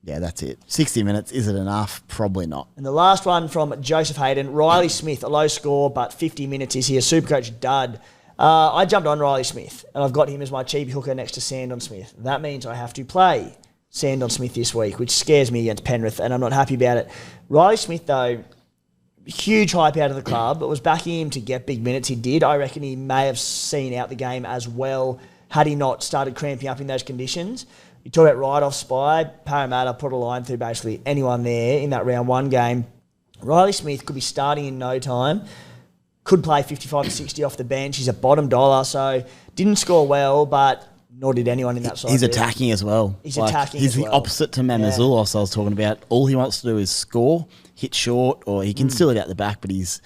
B: Yeah, that's it. 60 minutes, is it enough? Probably not.
A: And the last one from Joseph Hayden, Riley Smith, a low score, but 50 minutes is here. Supercoach dud. I jumped on Riley Smith, and I've got him as my cheapie hooker next to Sandon Smith. That means I have to play Sandon Smith this week, which scares me against Penrith, and I'm not happy about it. Riley Smith, though, huge hype out of the club, but was backing him to get big minutes. He did. I reckon he may have seen out the game as well had he not started cramping up in those conditions. You talk about write-off spy. Parramatta put a line through basically anyone there in that round one game. Riley Smith could be starting in no time. Could play 55 to 60 off the bench. He's a bottom dollar, so didn't score well, but nor did anyone in that side.
B: He's attacking as well.
A: He's attacking
B: He's
A: as
B: the
A: well.
B: opposite to Mamazoulos I was talking about. All he wants to do is score, hit short, or he can still hit out the back, but he's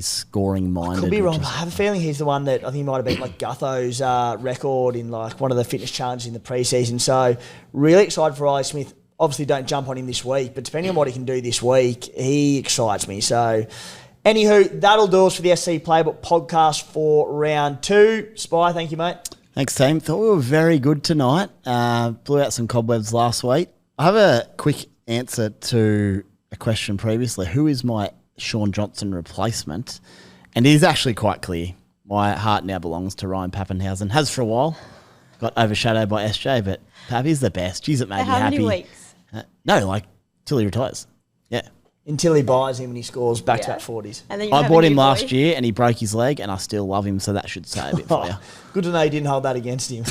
B: scoring minded.
A: Could be wrong, but I have a feeling he's the one that I think he might have beat like Gutho's record in like one of the fitness challenges in the preseason. So really excited for Riley Smith. Obviously don't jump on him this week, but depending on what he can do this week, he excites me. So anywho, that'll do us for the SC Playbook podcast for round 2. Spy, thank you, mate.
B: Thanks, team. Thought we were very good tonight. Blew out some cobwebs last week. I have a quick answer to a question previously. Who is my Sean Johnson replacement? And it is actually quite clear. My heart now belongs to Ryan Pappenhausen. Has for a while. Got overshadowed by SJ, but Pappy's the best. Jeez, it made me
C: How
B: happy.
C: many weeks?
B: No, like, till he retires. Yeah.
A: Until he buys him and he scores back-to-back 40s.
C: And then you
B: I
C: have
B: bought
C: a
B: him
C: new
B: last
C: boy.
B: year and he broke his leg and I still love him, so that should say a bit for you.
A: Good to know you didn't hold that against him.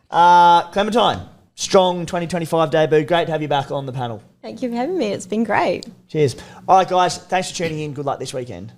A: Clementine, strong 2025 debut. Great to have you back on the panel.
C: Thank you for having me. It's been great.
A: Cheers. All right, guys, thanks for tuning in. Good luck this weekend.